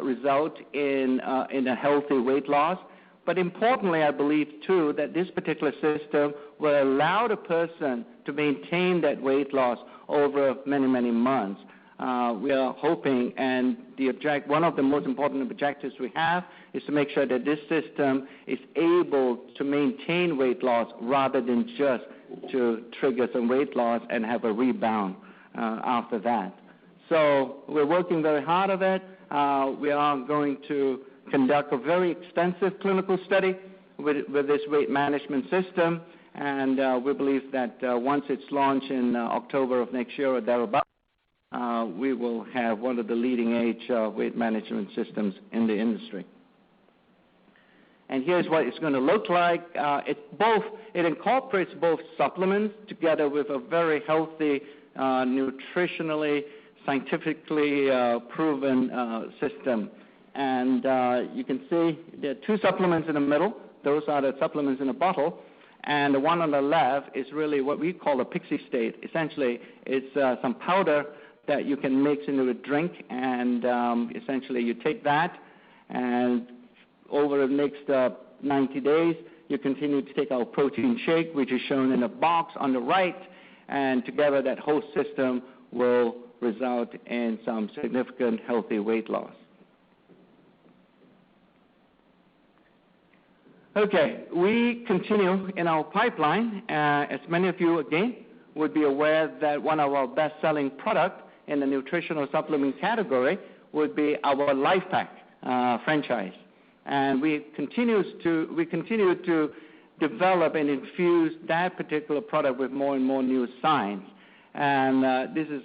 result in a healthy weight loss. But importantly, I believe, too, that this particular system will allow the person to maintain that weight loss over many, many months. We are hoping, and one of the most important objectives we have is to make sure that this system is able to maintain weight loss rather than just to trigger some weight loss and have a rebound after that. So we're working very hard on it. We are going to conduct a very extensive clinical study with this weight management system, and we believe that once it's launched in October of next year or thereabouts, we will have one of the leading-edge weight management systems in the industry. And here's what it's going to look like. It incorporates both supplements together with a very healthy, nutritionally, scientifically proven system. And you can see there are two supplements in the middle. Those are the supplements in a bottle. And the one on the left is really what we call a pixie state. Essentially, it's some powder that you can mix into a drink, and essentially you take that, and over the next 90 days, you continue to take our protein shake, which is shown in a box on the right, and together that whole system will result in some significant healthy weight loss. Okay, we continue in our pipeline. As many of you, again, would be aware that one of our best-selling products in the nutritional supplement category would be our LifePak franchise. And we continue to develop and infuse that particular product with more and more new science. And this is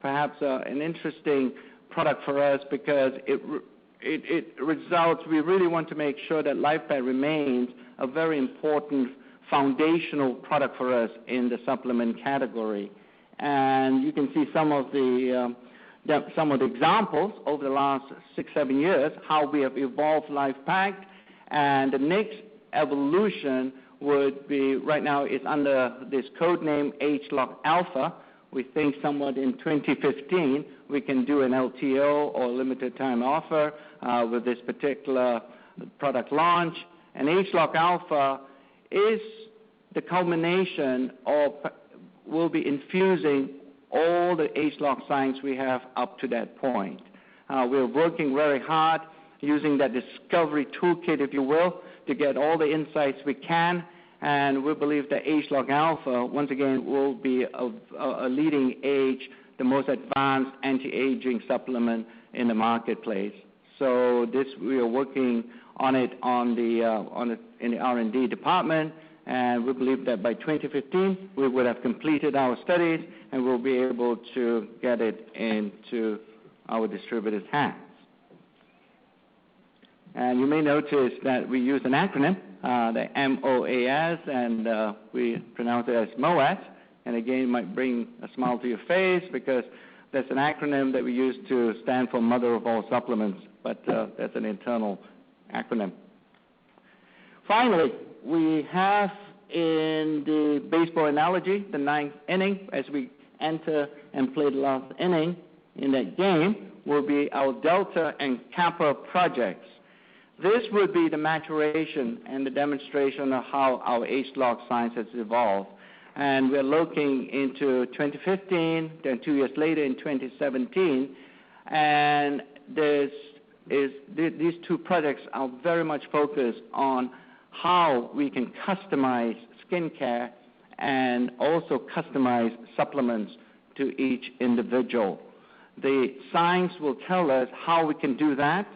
perhaps an interesting product for us because it results, we really want to make sure that LifePak remains a very important foundational product for us in the supplement category. And you can see some of the examples over the last 6-7 years, how we have evolved LifePak. And the next evolution would be, right now, it's under this code name ageLOC Alpha. We think somewhat in 2015 we can do an LTO or limited time offer with this particular product launch. And ageLOC Alpha is the culmination of, we'll be infusing all the ageLOC science we have up to that point. We're working very hard using that discovery toolkit, if you will, to get all the insights we can. And we believe that ageLOC Alpha, once again, will be a leading edge, the most advanced anti-aging supplement in the marketplace. So this, we are working on it in the R&D department, and we believe that by 2015 we would have completed our studies and we'll be able to get it into our distributors' hands. And you may notice that we use an acronym, the MOAS, and we pronounce it as MOAS. And again, it might bring a smile to your face because that's an acronym that we use to stand for Mother of All Supplements, but that's an internal acronym. Finally, we have in the baseball analogy, the ninth inning, as we enter and play the last inning in that game, will be our Delta and Kappa projects. This would be the maturation and the demonstration of how our ageLOC science has evolved. and we're looking into 2015, then 2 years later in 2017, and these two projects are very much focused on how we can customize skincare and also customize supplements to each individual. The science will tell us how we can do that.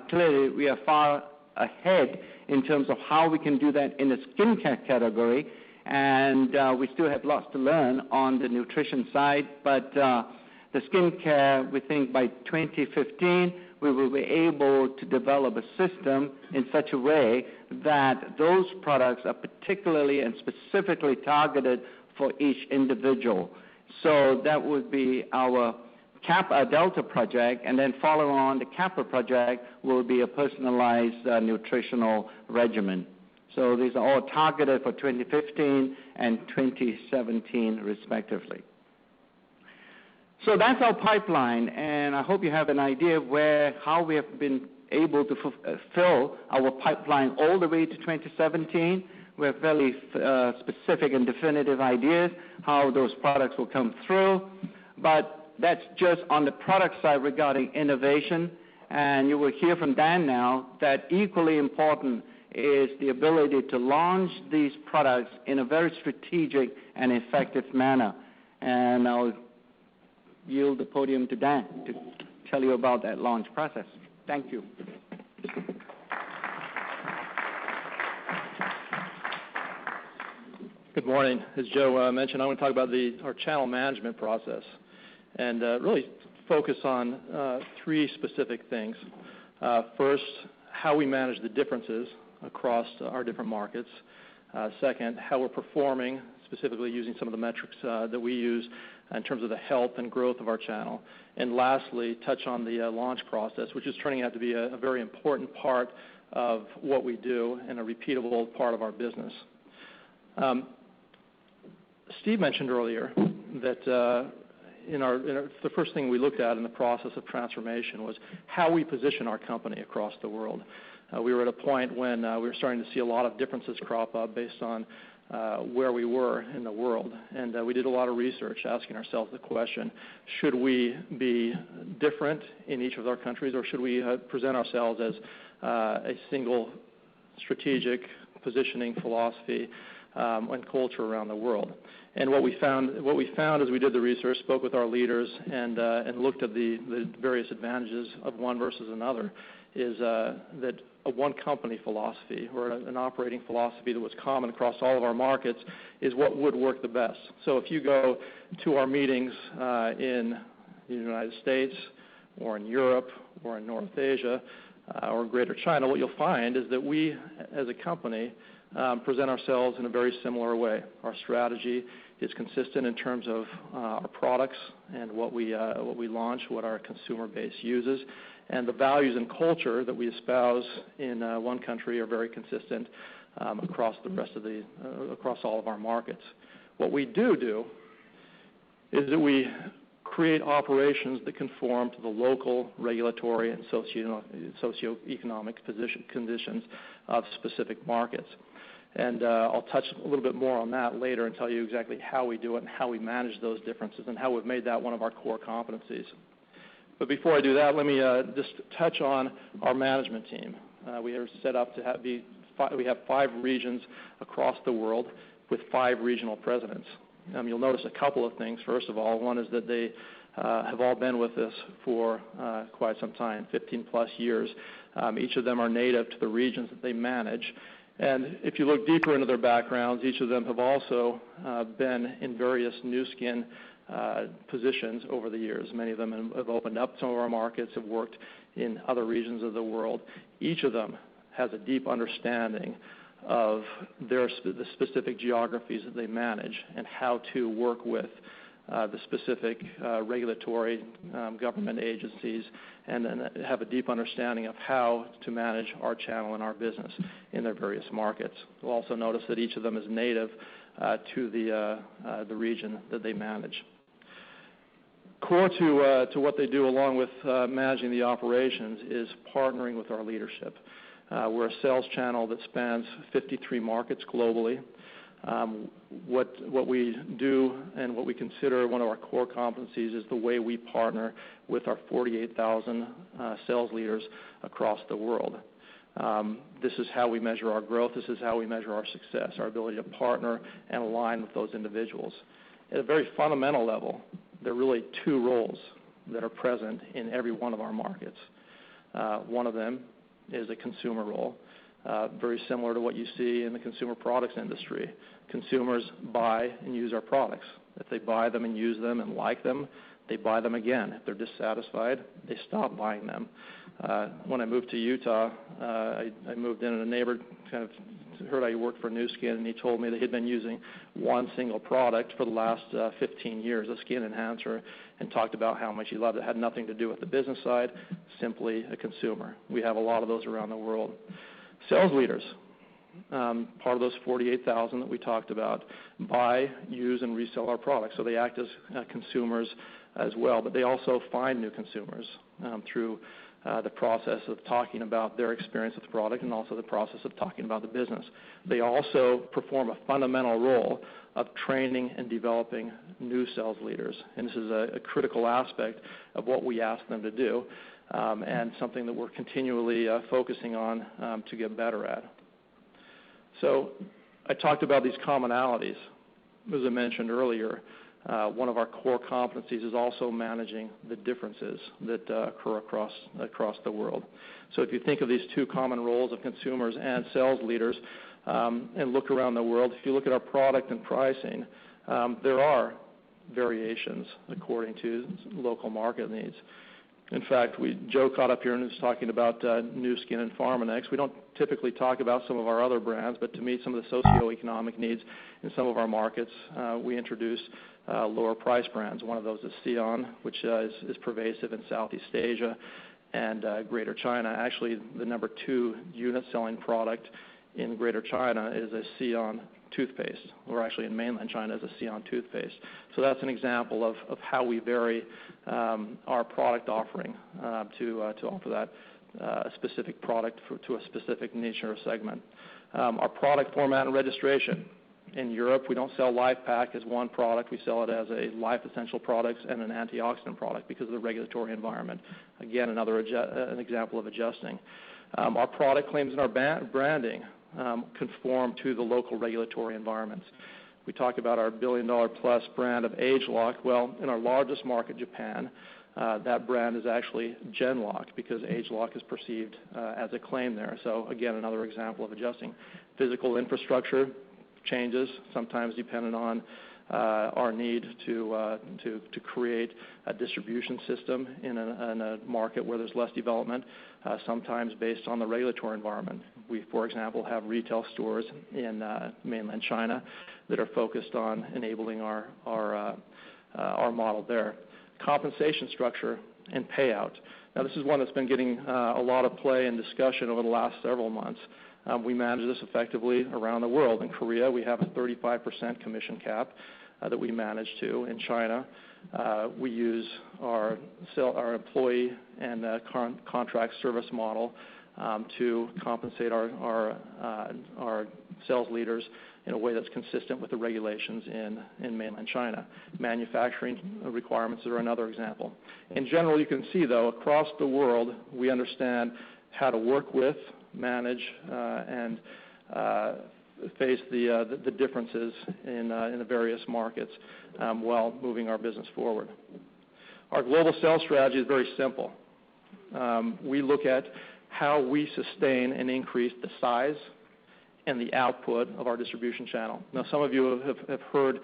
Clearly, we are far ahead in terms of how we can do that in the skincare category, and we still have lots to learn on the nutrition side, but the skincare, we think by 2015, we will be able to develop a system in such a way that those products are particularly and specifically targeted for each individual. So that would be our Delta project, and then following on the Kappa project will be a personalized nutritional regimen. So these are all targeted for 2015 and 2017 respectively. So that's our pipeline, and I hope you have an idea of how we have been able to fill our pipeline all the way to 2017. We have very specific and definitive ideas how those products will come through, but that's just on the product side regarding innovation, and you will hear from Dan now that equally important is the ability to launch these products in a very strategic and effective manner. And I'll yield the podium to Dan to tell you about that launch process. Thank you. Good morning. As Joe mentioned, I want to talk about our channel management process and really focus on three specific things. First, how we manage the differences across our different markets. Second, how we're performing, specifically using some of the metrics that we use in terms of the health and growth of our channel. And lastly, touch on the launch process, which is turning out to be a very important part of what we do and a repeatable part of our business. Steve mentioned earlier that the first thing we looked at in the process of transformation was how we position our company across the world. We were at a point when we were starting to see a lot of differences crop up based on where we were in the world. And we did a lot of research asking ourselves the question, should we be different in each of our countries, or should we present ourselves as a single strategic positioning philosophy and culture around the world? And what we found as we did the research, spoke with our leaders, and looked at the various advantages of one versus another, is that a one company philosophy or an operating philosophy that was common across all of our markets is what would work the best. So if you go to our meetings in the United States or in Europe or in North Asia or Greater China, what you'll find is that we as a company present ourselves in a very similar way. Our strategy is consistent in terms of our products and what we launch, what our consumer base uses, and the values and culture that we espouse in one country are very consistent across across all of our markets. What we do is that we create operations that conform to the local regulatory and socioeconomic conditions of specific markets. And I'll touch a little bit more on that later and tell you exactly how we do it and how we manage those differences and how we've made that one of our core competencies. But before I do that, let me just touch on our management team. We are set up to we have 5 regions across the world with 5 regional presidents. You'll notice a couple of things. First of all, one is that they have all been with us for quite some time, 15 plus years. Each of them are native to the regions that they manage. And if you look deeper into their backgrounds, each of them have also been in various Nu Skin positions over the years. Many of them have opened up some of our markets, have worked in other regions of the world. Each of them has a deep understanding of the specific geographies that they manage and how to work with the specific regulatory government agencies, and then have a deep understanding of how to manage our channel and our business in their various markets. You'll also notice that each of them is native to the region that they manage. Core to what they do along with managing the operations is partnering with our leadership. We're a sales channel that spans 53 markets globally. what we do and what we consider one of our core competencies is the way we partner with our 48,000 sales leaders across the world. This is how we measure our growth. This is how we measure our success, our ability to partner and align with those individuals. At a very fundamental level, there are really two roles that are present in every one of our markets. One of them is a consumer role, very similar to what you see in the consumer products industry. Consumers buy and use our products. If they buy them and use them and like them, they buy them again. If they're dissatisfied, they stop buying them. When I moved to Utah, I moved in and a neighbor kind of heard I worked for Nu Skin, and he told me that he'd been using one single product for the last 15 years, a skin enhancer, and talked about how much he loved it. It had nothing to do with the business side, simply a consumer. We have a lot of those around the world. Sales leaders, part of those 48,000 that we talked about, buy, use, and resell our products. So they act as consumers as well, but they also find new consumers through the process of talking about their experience with the product and also the process of talking about the business. They also perform a fundamental role of training and developing new sales leaders, and this is a critical aspect of what we ask them to do and something that we're continually focusing on to get better at. So I talked about these commonalities. As I mentioned earlier, one of our core competencies is also managing the differences that occur across the world. So if you think of these two common roles of consumers and sales leaders and look around the world, if you look at our product and pricing, there are variations according to local market needs. In fact, Joe caught up here and was talking about Nu Skin and Pharmanex. We don't typically talk about some of our other brands, but to meet some of the socioeconomic needs in some of our markets, we introduce lower price brands. One of those is Sion, which is pervasive in Southeast Asia and Greater China. Actually, the number 2 unit selling product in Greater China is a Sion toothpaste, or actually in mainland China is a Sion toothpaste. So that's an example of how we vary our product offering to offer that specific product to a specific niche or segment. Our product format and registration. In Europe, we don't sell LifePak as one product. We sell it as a Life Essential Products and an antioxidant product because of the regulatory environment. Again, an example of adjusting. Our product claims and our branding conform to the local regulatory environments. We talk about our billion-dollar-plus brand of ageLOC. Well, in our largest market, Japan, that brand is actually Genlock because ageLOC is perceived as a claim there. So, again, another example of adjusting. Physical infrastructure changes, sometimes dependent on our need to create a distribution system in a market where there's less development, sometimes based on the regulatory environment. We, for example, have retail stores in mainland China that are focused on enabling our model there. Compensation structure and payout. Now, this is one that's been getting a lot of play and discussion over the last several months. We manage this effectively around the world. In Korea, we have a 35% commission cap that we manage to. In China, we use our employee and contract service model to compensate our sales leaders in a way that's consistent with the regulations in mainland China. Manufacturing requirements are another example. In general, you can see, though, across the world, we understand how to work with, manage, and face the differences in the various markets while moving our business forward. Our global sales strategy is very simple. We look at how we sustain and increase the size and the output of our distribution channel. Now, some of you have heard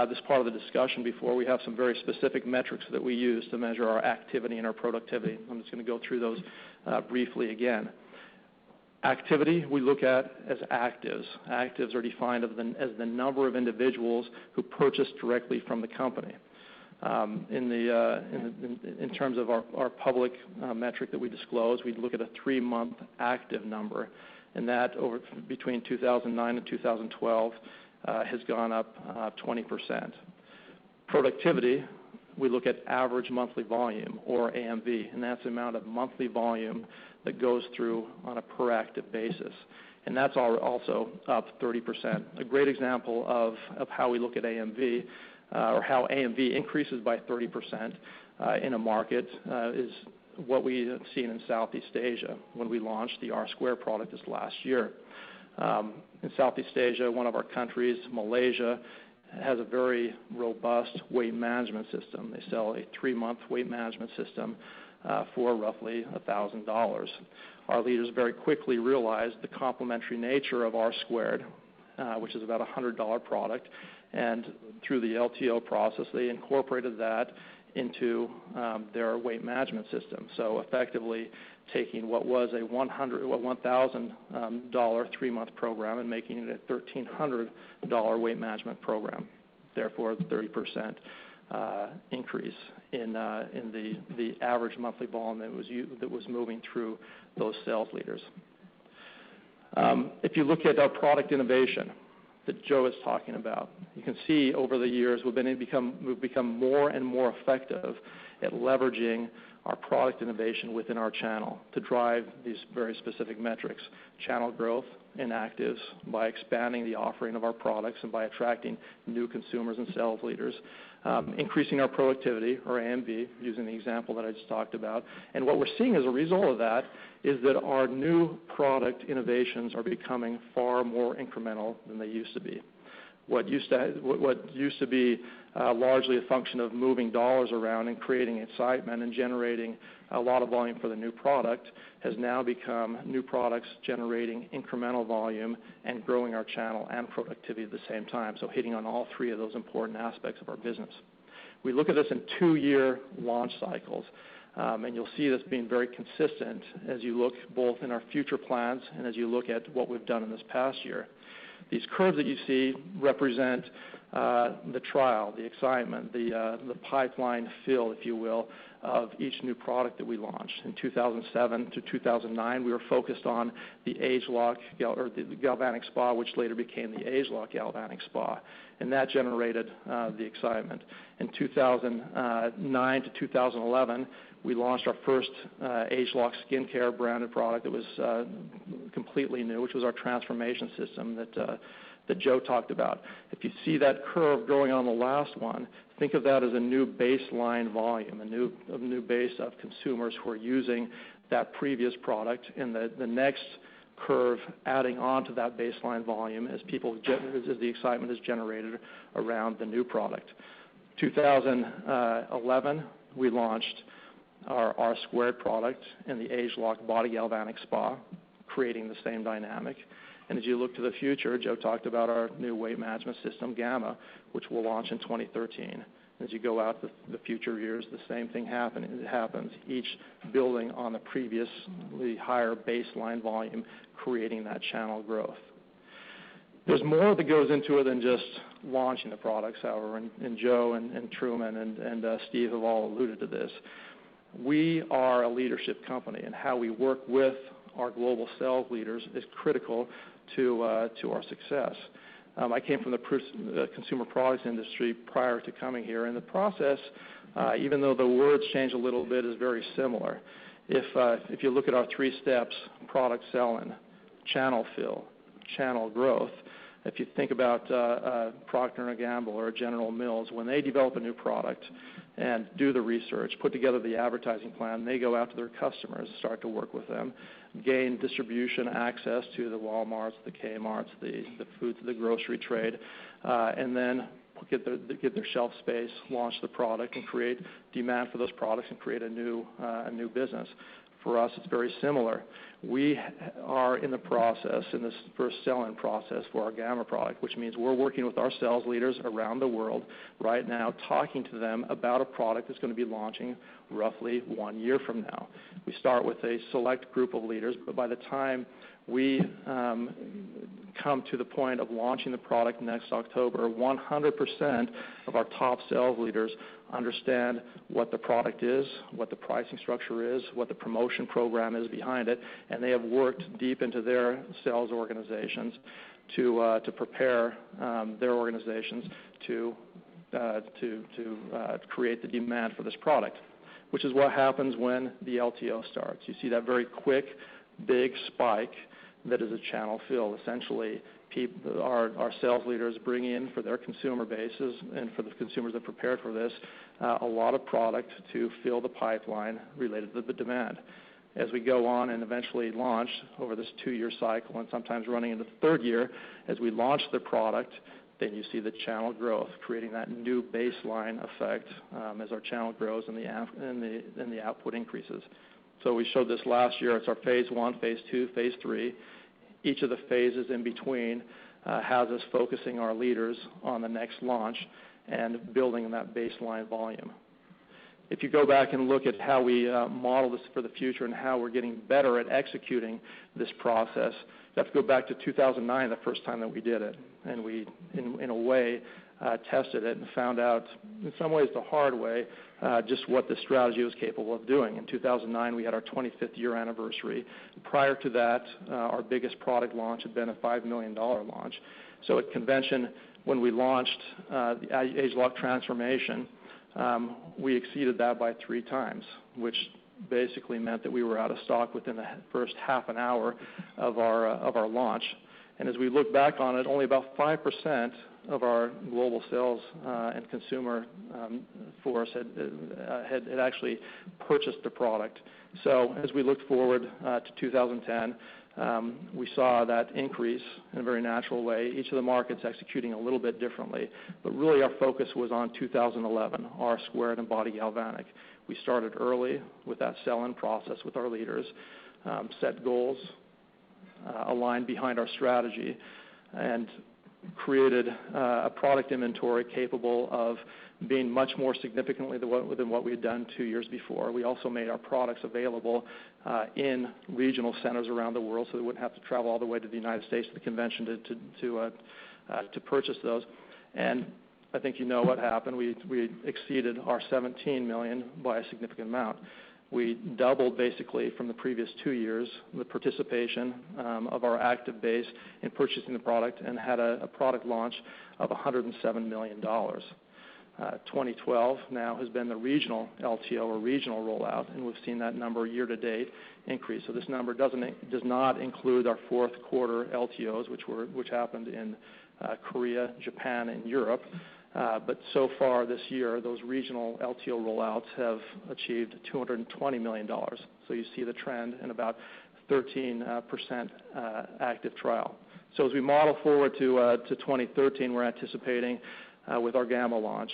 this part of the discussion before. We have some very specific metrics that we use to measure our activity and our productivity. I'm just going to go through those briefly again. Activity we look at as actives. Actives are defined as the number of individuals who purchase directly from the company. In terms of our public metric that we disclose, we look at a 3-month active number, and that between 2009 and 2012 has gone up 20%. Productivity, we look at average monthly volume, or AMV, and that's the amount of monthly volume that goes through on a per active basis. and that's also up 30%. A great example of how we look at AMV, or how AMV increases by 30% in a market is what we have seen in Southeast Asia when we launched the R-Square product this last year. In Southeast Asia, one of our countries, Malaysia, has a very robust weight management system. They sell a 3-month weight management system for roughly $1,000. Our leaders very quickly realized the complementary nature of R-Squared, which is about a $100 product, and through the LTO process, they incorporated that into their weight management system. So effectively taking what was a $1,000 3-month program and making it a $1,300 weight management program. Therefore, the 30% increase in the average monthly volume that was moving through those sales leaders. If you look at our product innovation that Joe is talking about, you can see over the years we've become more and more effective at leveraging our product innovation within our channel to drive these very specific metrics: channel growth in actives by expanding the offering of our products and by attracting new consumers and sales leaders, increasing our productivity, or AMV, using the example that I just talked about. And what we're seeing as a result of that is that our new product innovations are becoming far more incremental than they used to be. What used to be largely a function of moving dollars around and creating excitement and generating a lot of volume for the new product has now become new products generating incremental volume and growing our channel and productivity at the same time, so hitting on all three of those important aspects of our business. We look at this in 2-year launch cycles, and you'll see this being very consistent as you look both in our future plans and as you look at what we've done in this past year. These curves that you see represent the trial, the excitement, the pipeline fill, if you will, of each new product that we launched. In 2007 to 2009, we were focused on the ageLOC, or the Galvanic Spa, which later became the ageLOC Galvanic Spa, and that generated the excitement. In 2009 to 2011, we launched our first ageLOC skincare branded product that was completely new, which was our transformation system that Joe talked about. If you see that curve growing on the last one, think of that as a new baseline volume, a new base of consumers who are using that previous product, and the next curve adding on to that baseline volume as the excitement is generated around the new product. 2011, we launched our R-Squared product in the ageLOC Body Galvanic Spa, creating the same dynamic. And as you look to the future, Joe talked about our new weight management system, Gamma, which will launch in 2013. As you go out the future years, the same thing happens, each building on the previously higher baseline volume, creating that channel growth. There's more that goes into it than just launching the products, however, and Joe and Truman and Steve have all alluded to this. We are a leadership company, and how we work with our global sales leaders is critical to our success. I came from the consumer products industry prior to coming here, and the process, even though the words change a little bit, is very similar. If you look at our 3 steps: product selling, channel fill, channel growth, if you think about Procter & Gamble or General Mills, when they develop a new product and do the research, put together the advertising plan, they go out to their customers, start to work with them, gain distribution access to the Walmarts, the Kmarts, the foods, the grocery trade, and then get their shelf space, launch the product, and create demand for those products and create a new business. For us, it's very similar. We are in the process, in this first sell-in process for our Gamma product, which means we're working with our sales leaders around the world right now, talking to them about a product that's going to be launching roughly 1 year from now. We start with a select group of leaders, but by the time we come to the point of launching the product next October, 100% of our top sales leaders understand what the product is, what the pricing structure is, what the promotion program is behind it, and they have worked deep into their sales organizations to prepare their organizations to create the demand for this product, which is what happens when the LTO starts. You see that very quick, big spike that is a channel fill. Essentially, our sales leaders bring in for their consumer bases and for the consumers that prepared for this a lot of product to fill the pipeline related to the demand. As we go on and eventually launch over this 2-year cycle and sometimes running into the third year, as we launch the product, then you see the channel growth, creating that new baseline effect as our channel grows and the output increases. So we showed this last year. It's our phase 1, phase 2, phase 3. Each of the phases in between has us focusing our leaders on the next launch and building that baseline volume. If you go back and look at how we model this for the future and how we're getting better at executing this process, you have to go back to 2009, the first time that we did it. And we, in a way, tested it and found out, in some ways the hard way, just what this strategy was capable of doing. In 2009, we had our 25th year anniversary. Prior to that, our biggest product launch had been a $5 million launch. So at convention, when we launched the ageLOC Transformation, we exceeded that by 3 times, which basically meant that we were out of stock within the first half an hour of our launch. And as we look back on it, only about 5% of our global sales and consumer force had actually purchased the product. So as we look forward to 2010, we saw that increase in a very natural way, each of the markets executing a little bit differently. But really our focus was on 2011, R-squared and body galvanic. We started early with that sell-in process with our leaders, set goals, aligned behind our strategy, and created a product inventory capable of being much more significantly than what we had done 2 years before. We also made our products available in regional centers around the world so they wouldn't have to travel all the way to the United States to the convention to purchase those. And I think you know what happened. We exceeded our 17 million by a significant amount. We doubled basically from the previous 2 years the participation of our active base in purchasing the product and had a product launch of $107 million. 2012 now has been the regional LTO or regional rollout, and we've seen that number year to date increase. So this number does not include our fourth quarter LTOs, which happened in Korea, Japan, and Europe. But so far this year, those regional LTO rollouts have achieved $220 million. So you see the trend in about 13% active trial. So as we model forward to 2013, we're anticipating with our Gamma launch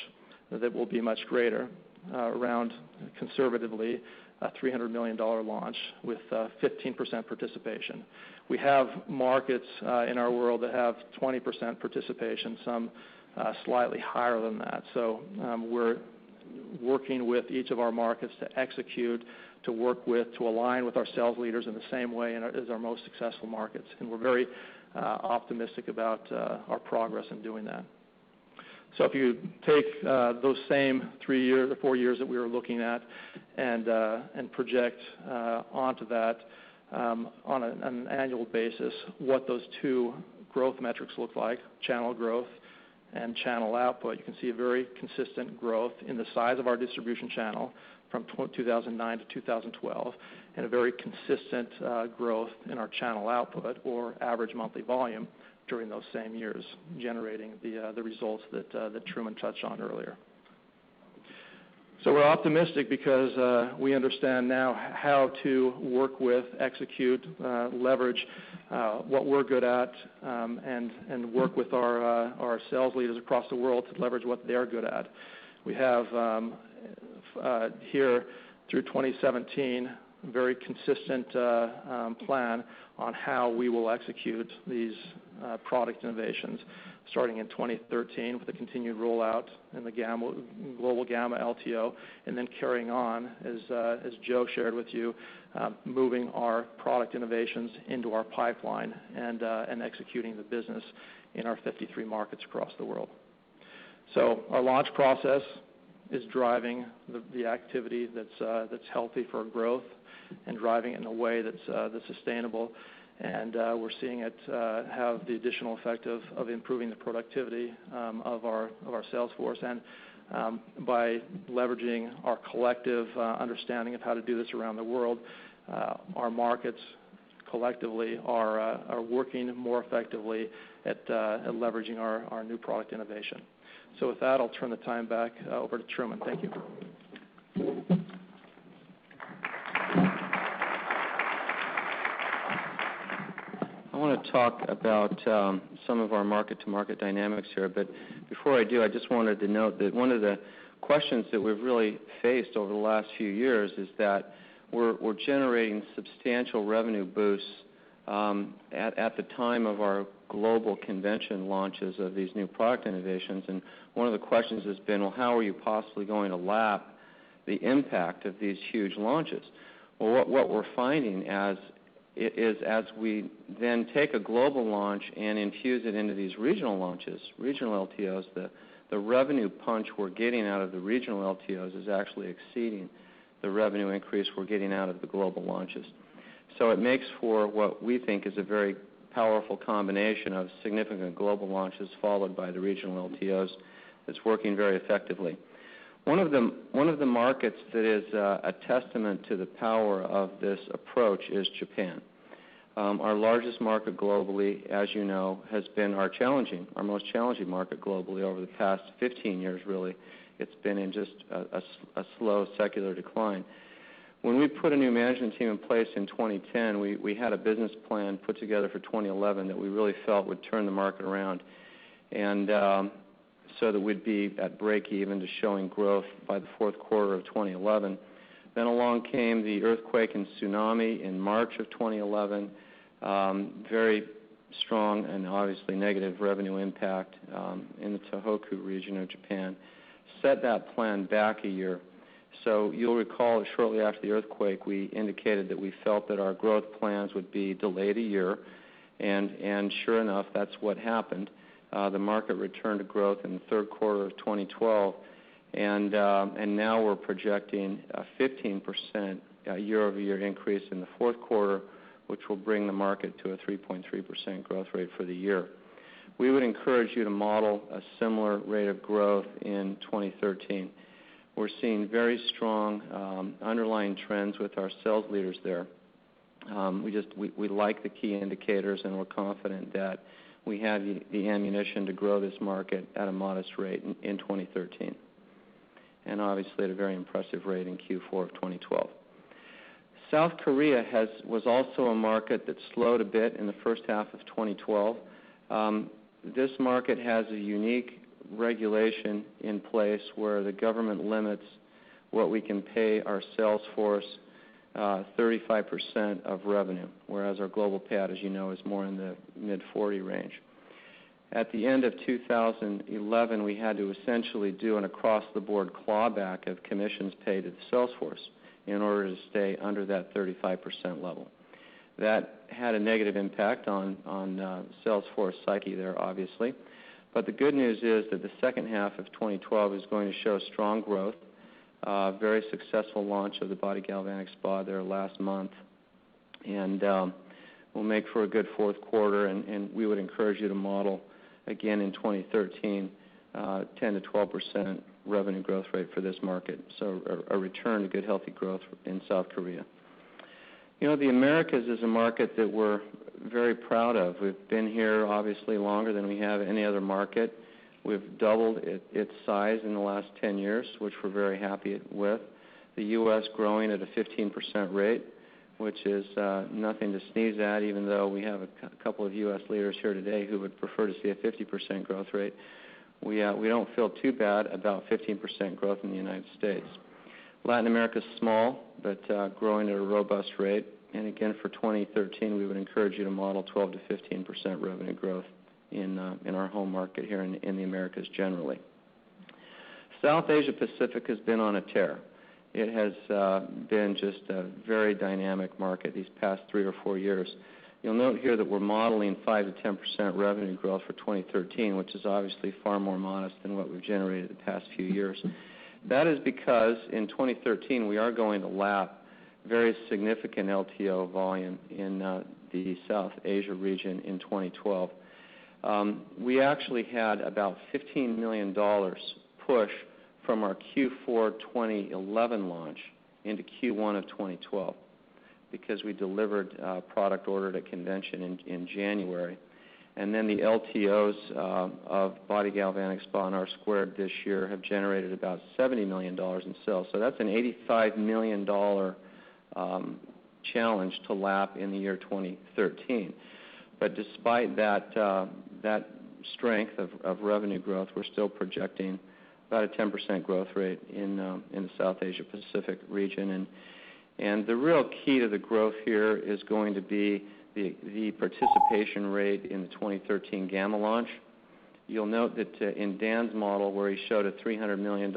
that will be much greater, around conservatively a $300 million launch with 15% participation. We have markets in our world that have 20% participation, some slightly higher than that. So we're working with each of our markets to execute, to work with, to align with our sales leaders in the same way as our most successful markets. And we're very optimistic about our progress in doing that. So if you take those same 3 years or 4 years that we were looking at and project onto that on an annual basis, what those two growth metrics look like, channel growth and channel output, you can see a very consistent growth in the size of our distribution channel from 2009 to 2012, and a very consistent growth in our channel output or average monthly volume during those same years, generating the results that Truman touched on earlier. So we're optimistic because we understand now how to work with, execute, leverage what we're good at, and work with our sales leaders across the world to leverage what they're good at. We have here through 2017 a very consistent plan on how we will execute these product innovations, starting in 2013 with the continued rollout in the global Gamma LTO, and then carrying on, as Joe shared with you, moving our product innovations into our pipeline and executing the business in our 53 markets across the world. So our launch process is driving the activity that's healthy for growth and driving it in a way that's sustainable. And we're seeing it have the additional effect of improving the productivity of our sales force. And by leveraging our collective understanding of how to do this around the world, our markets collectively are working more effectively at leveraging our new product innovation. So with that, I'll turn the time back over to Truman. Thank you. I want to talk about some of our market-to-market dynamics here, but before I do, I just wanted to note that one of the questions that we've really faced over the last few years is that we're generating substantial revenue boosts at the time of our global convention launches of these new product innovations, and one of the questions has been, well, how are you possibly going to lap the impact of these huge launches? Well, what we're finding is as we then take a global launch and infuse it into these regional launches, regional LTOs, the revenue punch we're getting out of the regional LTOs is actually exceeding the revenue increase we're getting out of the global launches. So it makes for what we think is a very powerful combination of significant global launches followed by the regional LTOs that's working very effectively. One of the markets that is a testament to the power of this approach is Japan. Our largest market globally, as you know, has been our most challenging market globally over the past 15 years, really. It's been in just a slow secular decline. When we put a new management team in place in 2010, we had a business plan put together for 2011 that we really felt would turn the market around, and so that we'd be at break even to showing growth by the fourth quarter of 2011. Then along came the earthquake and tsunami in March of 2011, very strong and obviously negative revenue impact in the Tohoku region of Japan. Set that plan back a year. So you'll recall that shortly after the earthquake, we indicated that we felt that our growth plans would be delayed a year, and sure enough, that's what happened. The market returned to growth in the third quarter of 2012, and now we're projecting a 15% year-over-year increase in the fourth quarter, which will bring the market to a 3.3% growth rate for the year. We would encourage you to model a similar rate of growth in 2013. We're seeing very strong underlying trends with our sales leaders there. We like the key indicators, and we're confident that we have the ammunition to grow this market at a modest rate in 2013, and obviously at a very impressive rate in Q4 of 2012. South Korea was also a market that slowed a bit in the first half of 2012. This market has a unique regulation in place where the government limits what we can pay our sales force 35% of revenue, whereas our global payout, as you know, is more in the mid-40 range. At the end of 2011, we had to essentially do an across-the-board clawback of commissions paid to the sales force in order to stay under that 35% level. That had a negative impact on sales force psyche there, obviously. But the good news is that the second half of 2012 is going to show strong growth. Very successful launch of the Body Galvanic Spa there last month, and will make for a good fourth quarter, and we would encourage you to model again in 2013 10 to 12% revenue growth rate for this market, so a return to good healthy growth in South Korea. You know, the Americas is a market that we're very proud of. We've been here obviously longer than we have any other market. We've doubled its size in the last 10 years, which we're very happy with. The U.S. growing at a 15% rate, which is nothing to sneeze at, even though we have a couple of U.S. leaders here today who would prefer to see a 50% growth rate. We don't feel too bad about 15% growth in the United States. Latin America is small, but growing at a robust rate. And again, for 2013, we would encourage you to model 12 to 15% revenue growth in our home market here in the Americas generally. South Asia Pacific has been on a tear. It has been just a very dynamic market these past 3 or 4 years. You'll note here that we're modeling 5 to 10% revenue growth for 2013, which is obviously far more modest than what we've generated the past few years. That is because in 2013 we are going to lap very significant LTO volume in the South Asia region in 2012. We actually had about $15 million push from our Q4 2011 launch into Q1 of 2012. because we delivered product ordered at convention in January. And then the LTOs of Body Galvanic Spa and R² this year have generated about $70 million in sales. So that's an $85 million challenge to lap in the year 2013. But despite that strength of revenue growth, we're still projecting about a 10% growth rate in the South Asia Pacific region. And the real key to the growth here is going to be the participation rate in the 2013 Gamma launch. You'll note that in Dan's model, where he showed a $300 million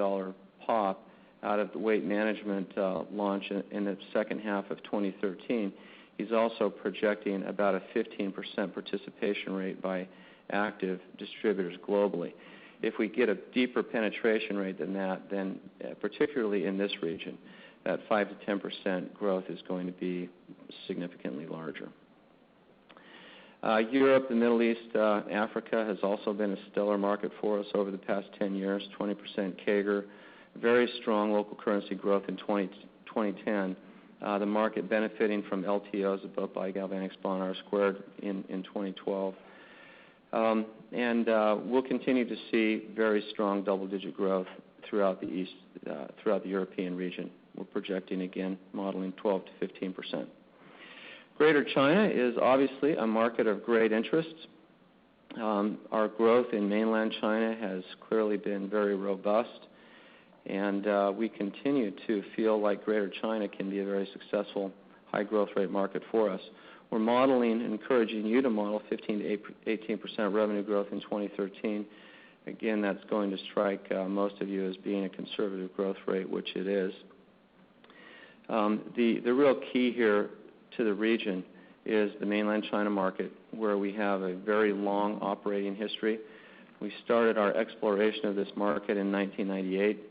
pop out of the weight management launch in the second half of 2013, he's also projecting about a 15% participation rate by active distributors globally. If we get a deeper penetration rate than that, then particularly in this region, that 5 to 10% growth is going to be significantly larger. Europe, the Middle East, Africa has also been a stellar market for us over the past 10 years, 20% CAGR, very strong local currency growth in 2010. The market benefiting from LTOs of both Body Galvanic Spa and R² in 2012. And we'll continue to see very strong double-digit growth throughout the European region. We're projecting, again, modeling 12 to 15%. Greater China is obviously a market of great interest. Our growth in mainland China has clearly been very robust, and we continue to feel like Greater China can be a very successful high growth rate market for us. We're modeling, encouraging you to model 15 to 18% revenue growth in 2013. Again, that's going to strike most of you as being a conservative growth rate, which it is. The real key here to the region is the mainland China market, where we have a very long operating history. We started our exploration of this market in 1998,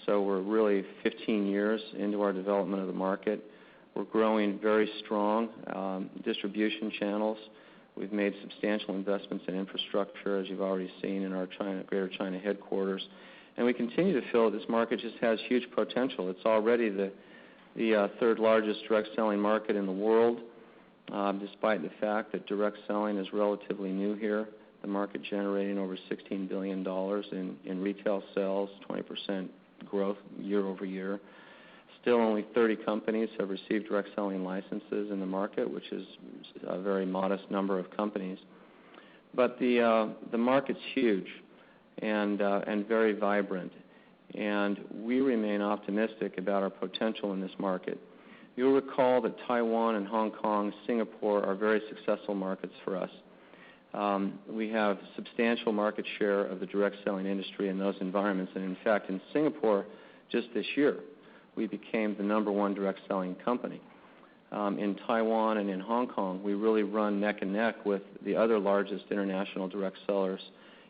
so we're really 15 years into our development of the market. We're growing very strong distribution channels. We've made substantial investments in infrastructure, as you've already seen in our Greater China headquarters. And we continue to feel this market just has huge potential. It's already the third largest direct selling market in the world, despite the fact that direct selling is relatively new here. The market generating over $16 billion in retail sales, 20% growth year over year. Still only 30 companies have received direct selling licenses in the market, which is a very modest number of companies. But the market's huge and very vibrant, and we remain optimistic about our potential in this market. You'll recall that Taiwan and Hong Kong, Singapore are very successful markets for us. We have substantial market share of the direct selling industry in those environments, and in fact, in Singapore, just this year, we became the #1 direct selling company. In Taiwan and in Hong Kong, we really run neck and neck with the other largest international direct sellers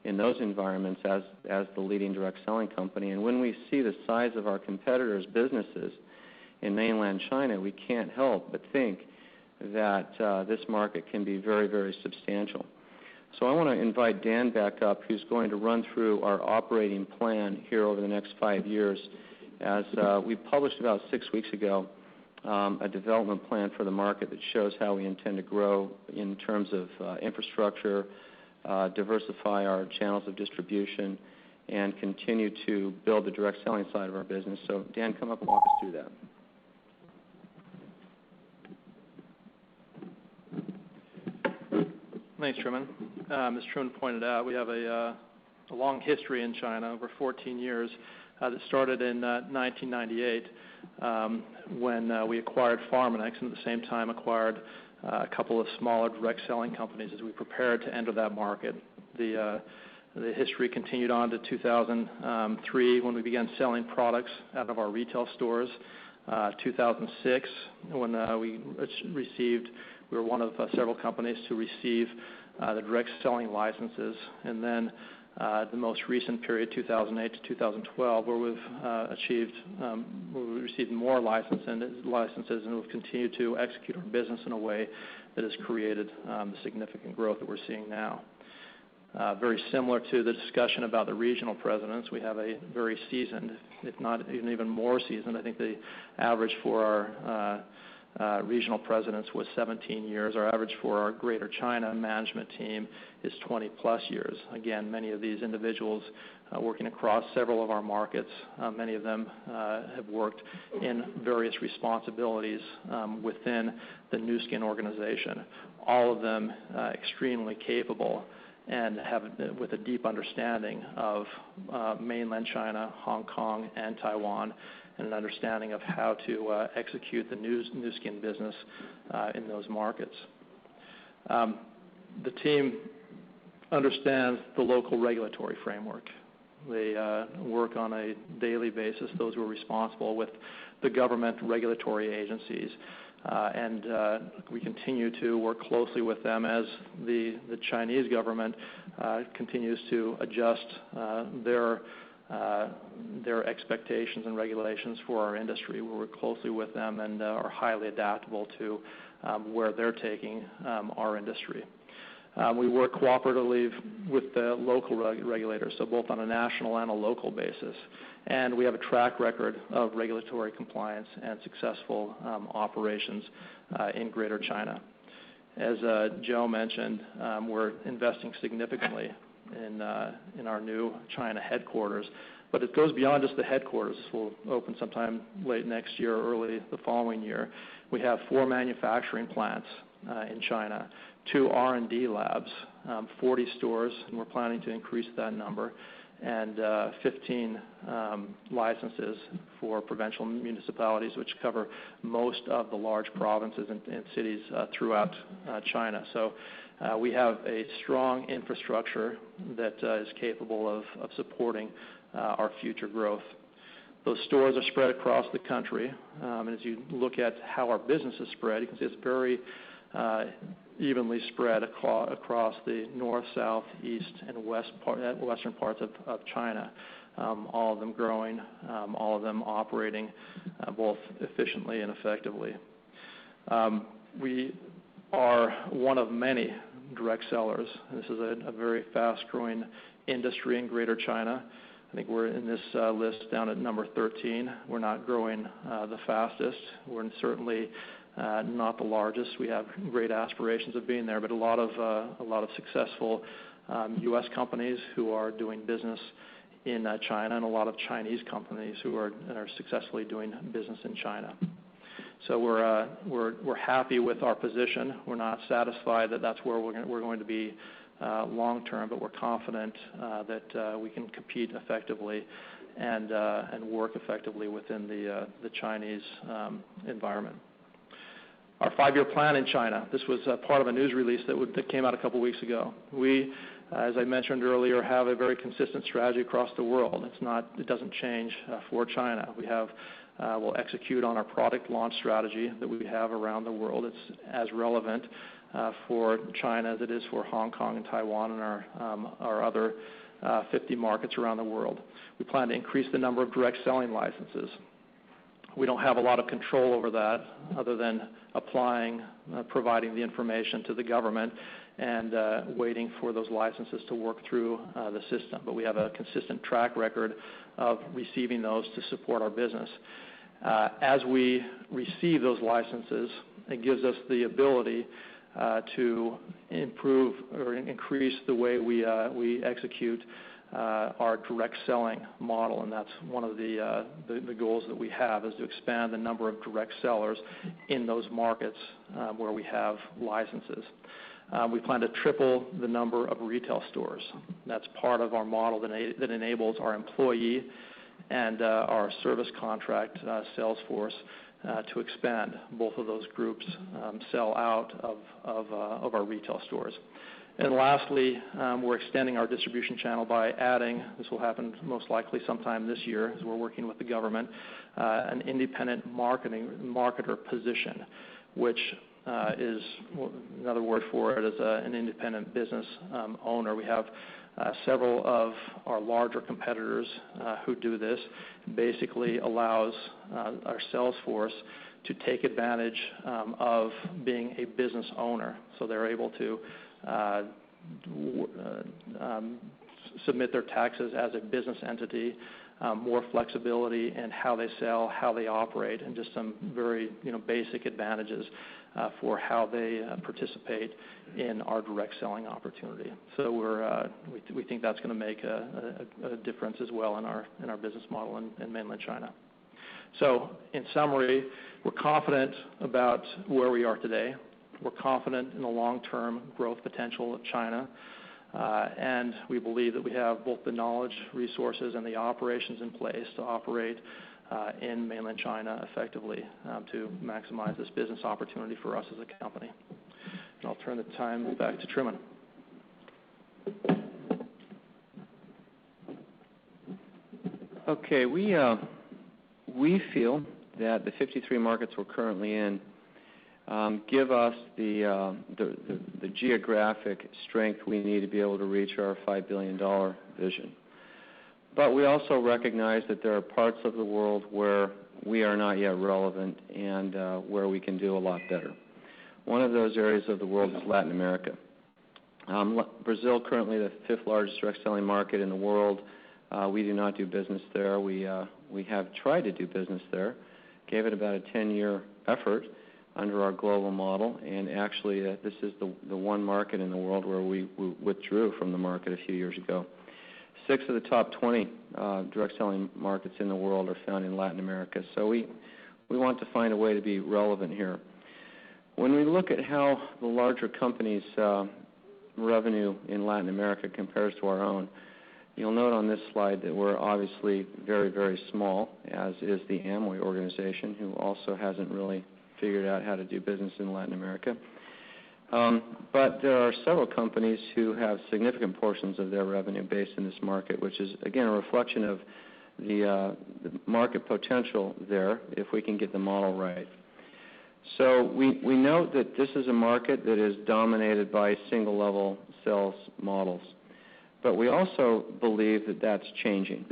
in those environments as the leading direct selling company. And when we see the size of our competitors' businesses in mainland China, we can't help but think that this market can be very, very substantial. So I want to invite Dan back up, who's going to run through our operating plan here over the next 5 years. As we published about 6 weeks ago, a development plan for the market that shows how we intend to grow in terms of infrastructure, diversify our channels of distribution, and continue to build the direct selling side of our business. So Dan, come up and walk us through that. Thanks, Truman. As Truman pointed out, we have a long history in China, over 14 years, that started in 1998 when we acquired Pharmanex, and at the same time acquired a couple of smaller direct selling companies as we prepared to enter that market. The history continued on to 2003 when we began selling products out of our retail stores. 2006 when we were one of several companies to receive the direct selling licenses, and then the most recent period, 2008 to 2012, where we've received more licenses, and we've continued to execute our business in a way that has created the significant growth that we're seeing now. Very similar to the discussion about the regional presidents, we have a very seasoned, if not even more seasoned. I think the average for our regional presidents was 17 years. Our average for our Greater China management team is 20-plus years. Again, many of these individuals working across several of our markets. Many of them have worked in various responsibilities within the Nu Skin organization. All of them extremely capable and with a deep understanding of mainland China, Hong Kong, and Taiwan, and an understanding of how to execute the Nu Skin business in those markets. The team understands the local regulatory framework. They work on a daily basis, those who are responsible with the government regulatory agencies. And we continue to work closely with them as the Chinese government continues to adjust their expectations and regulations for our industry. We work closely with them and are highly adaptable to where they're taking our industry. We work cooperatively with the local regulators, so both on a national and a local basis. And we have a track record of regulatory compliance and successful operations in Greater China. As Joe mentioned, we're investing significantly in our new China headquarters. But it goes beyond just the headquarters. This will open sometime late next year or early the following year. We have 4 manufacturing plants in China, 2 R&D labs, 40 stores, and we're planning to increase that number, and 15 licenses for provincial municipalities, which cover most of the large provinces and cities throughout China. So we have a strong infrastructure that is capable of supporting our future growth. Those stores are spread across the country, and as you look at how our business is spread, you can see it's very evenly spread across the north, south, east, and western parts of China, all of them growing, all of them operating both efficiently and effectively. We are one of many direct sellers. This is a very fast-growing industry in Greater China. I think we're in this list down at number 13. We're not growing the fastest. We're certainly not the largest. We have great aspirations of being there, but a lot of successful U.S. companies who are doing business in China, and a lot of Chinese companies who are successfully doing business in China. So we're happy with our position. We're not satisfied that that's where we're going to be long term, but we're confident that we can compete effectively and work effectively within the Chinese environment. Our 5-year plan in China. This was part of a news release that came out a couple weeks ago. We, as I mentioned earlier, have a very consistent strategy across the world. It doesn't change for China. We'll execute on our product launch strategy that we have around the world. It's as relevant for China as it is for Hong Kong and Taiwan and our other 50 markets around the world. We plan to increase the number of direct selling licenses. We don't have a lot of control over that other than providing the information to the government and waiting for those licenses to work through the system. But we have a consistent track record of receiving those to support our business. As we receive those licenses, it gives us the ability to improve or increase the way we execute our direct selling model, and that's one of the goals that we have, is to expand the number of direct sellers in those markets where we have licenses. We plan to triple the number of retail stores. That's part of our model that enables our employee and our service contract sales force to expand. Both of those groups sell out of our retail stores. And lastly, we're extending our distribution channel by adding, this will happen most likely sometime this year as we're working with the government, an independent marketer position, which is, another word for it is an independent business owner. We have several of our larger competitors who do this. Basically allows our sales force to take advantage of being a business owner. So they're able to submit their taxes as a business entity, more flexibility in how they sell, how they operate, and just some very basic advantages for how they participate in our direct selling opportunity. So we think that's going to make a difference as well in our business model in mainland China. So in summary, we're confident about where we are today. We're confident in the long-term growth potential of China. And we believe that we have both the knowledge, resources, and the operations in place to operate in mainland China effectively to maximize this business opportunity for us as a company. And I'll turn the time back to Truman. Okay, we feel that the 53 markets we're currently in give us the geographic strength we need to be able to reach our $5 billion vision. But we also recognize that there are parts of the world where we are not yet relevant and where we can do a lot better. One of those areas of the world is Latin America. Brazil, currently the 5th largest direct selling market in the world. We do not do business there. We have tried to do business there, gave it about a 10-year effort under our global model, and actually this is the one market in the world where we withdrew from the market a few years ago. 6 of the top 20 direct selling markets in the world are found in Latin America, so we want to find a way to be relevant here. When we look at how the larger companies' revenue in Latin America compares to our own, you'll note on this slide that we're obviously very, very small, as is the Amway organization, who also hasn't really figured out how to do business in Latin America. But there are several companies who have significant portions of their revenue based in this market, which is, again, a reflection of the market potential there if we can get the model right. So we note that this is a market that is dominated by single-level sales models. But we also believe that that's changing.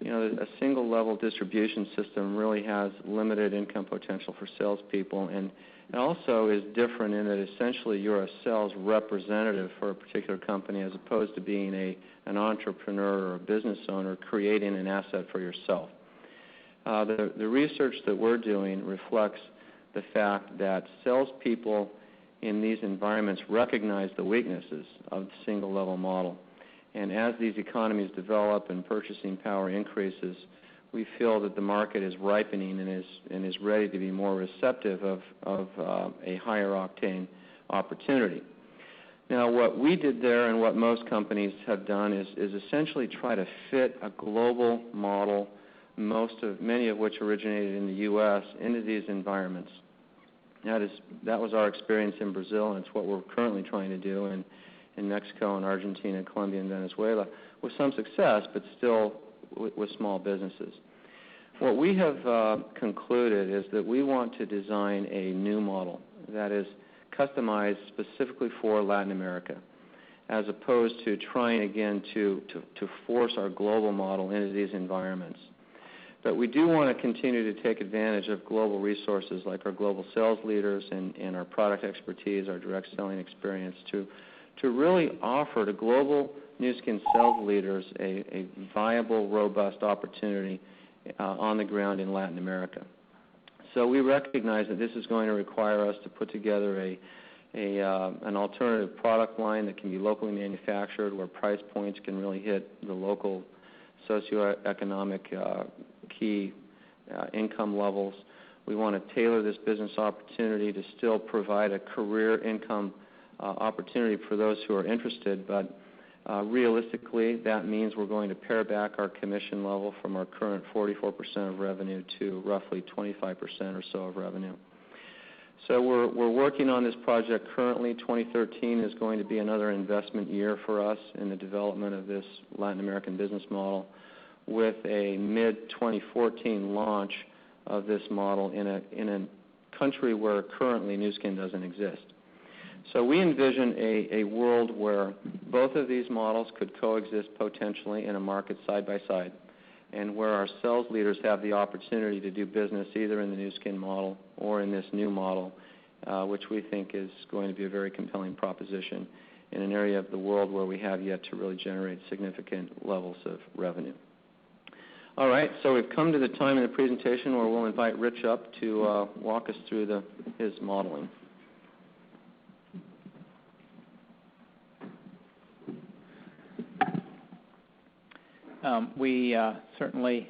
A single-level distribution system really has limited income potential for salespeople, and it also is different in that essentially you're a sales representative for a particular company as opposed to being an entrepreneur or a business owner creating an asset for yourself. The research that we're doing reflects the fact that salespeople in these environments recognize the weaknesses of the single-level model. And as these economies develop and purchasing power increases, we feel that the market is ripening and is ready to be more receptive of a higher octane opportunity. Now, what we did there and what most companies have done is essentially try to fit a global model, many of which originated in the U.S., into these environments. That was our experience in Brazil, and it's what we're currently trying to do in Mexico and Argentina, Colombia, and Venezuela, with some success, but still with small businesses. What we have concluded is that we want to design a new model that is customized specifically for Latin America, as opposed to trying again to force our global model into these environments. But we do want to continue to take advantage of global resources like our global sales leaders and our product expertise, our direct selling experience to really offer to global Nu Skin sales leaders a viable, robust opportunity on the ground in Latin America. So we recognize that this is going to require us to put together an alternative product line that can be locally manufactured, where price points can really hit the local socioeconomic key income levels. We want to tailor this business opportunity to still provide a career income opportunity for those who are interested, but realistically, that means we're going to pare back our commission level from our current 44% of revenue to roughly 25% or so of revenue. So we're working on this project currently. 2013 is going to be another investment year for us in the development of this Latin American business model, with a mid-2014 launch of this model in a country where currently Nu Skin doesn't exist. So we envision a world where both of these models could coexist potentially in a market side by side, and where our sales leaders have the opportunity to do business either in the Nu Skin model or in this new model, which we think is going to be a very compelling proposition. in an area of the world where we have yet to really generate significant levels of revenue. All right, so we've come to the time in the presentation where we'll invite Rich up to walk us through his modeling. We certainly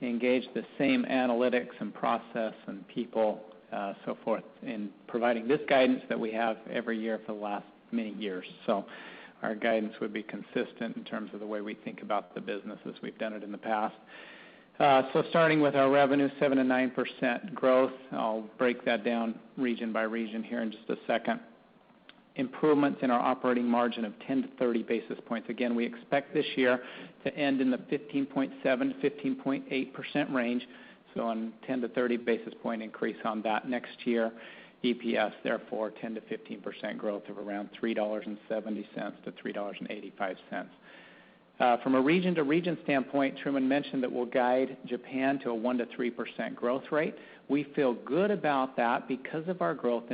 engage the same analytics and process and people, so forth, in providing this guidance that we have every year for the last many years. So our guidance would be consistent in terms of the way we think about the business as we've done it in the past. So starting with our revenue, 7 to 9% growth. I'll break that down region by region here in just a second. Improvements in our operating margin of 10 to 30 basis points. Again, we expect this year to end in the 15.7 to 15.8% range, so on 10 to 30 basis point increase on that next year. EPS, therefore, 10 to 15% growth of around $3.70 to $3.85. From a region-to-region standpoint, Truman mentioned that we'll guide Japan to a 1 to 3% growth rate. We feel good about that because of our growth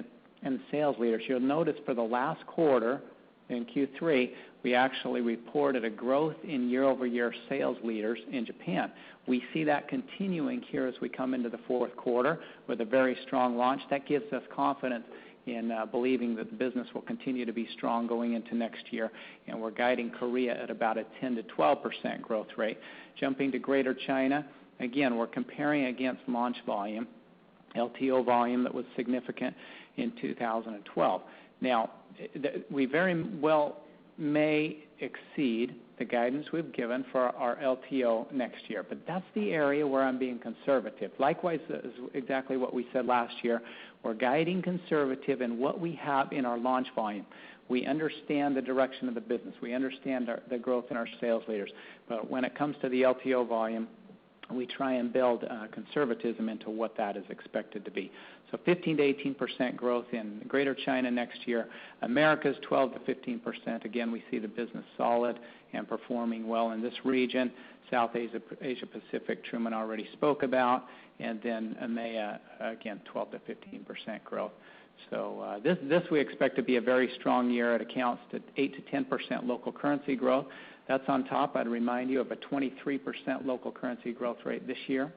in sales leaders. You'll notice for the last quarter, in Q3, we actually reported a growth in year-over-year sales leaders in Japan. We see that continuing here as we come into the fourth quarter with a very strong launch. That gives us confidence in believing that the business will continue to be strong going into next year, and we're guiding Korea at about a 10 to 12% growth rate. Jumping to Greater China, again, we're comparing against launch volume, LTO volume that was significant in 2012. Now, we very well may exceed the guidance we've given for our LTO next year, but that's the area where I'm being conservative. Likewise, is exactly what we said last year. We're guiding conservative in what we have in our launch volume. We understand the direction of the business. We understand the growth in our sales leaders, but when it comes to the LTO volume, we try and build conservatism into what that is expected to be. So 15 to 18% growth in Greater China next year. America's 12 to 15%. Again, we see the business solid and performing well in this region. South Asia Pacific, Truman already spoke about, and then EMEA, again, 12 to 15% growth. So this we expect to be a very strong year. It accounts to 8 to 10% local currency growth. That's on top, I'd remind you, of a 23% local currency growth rate this year,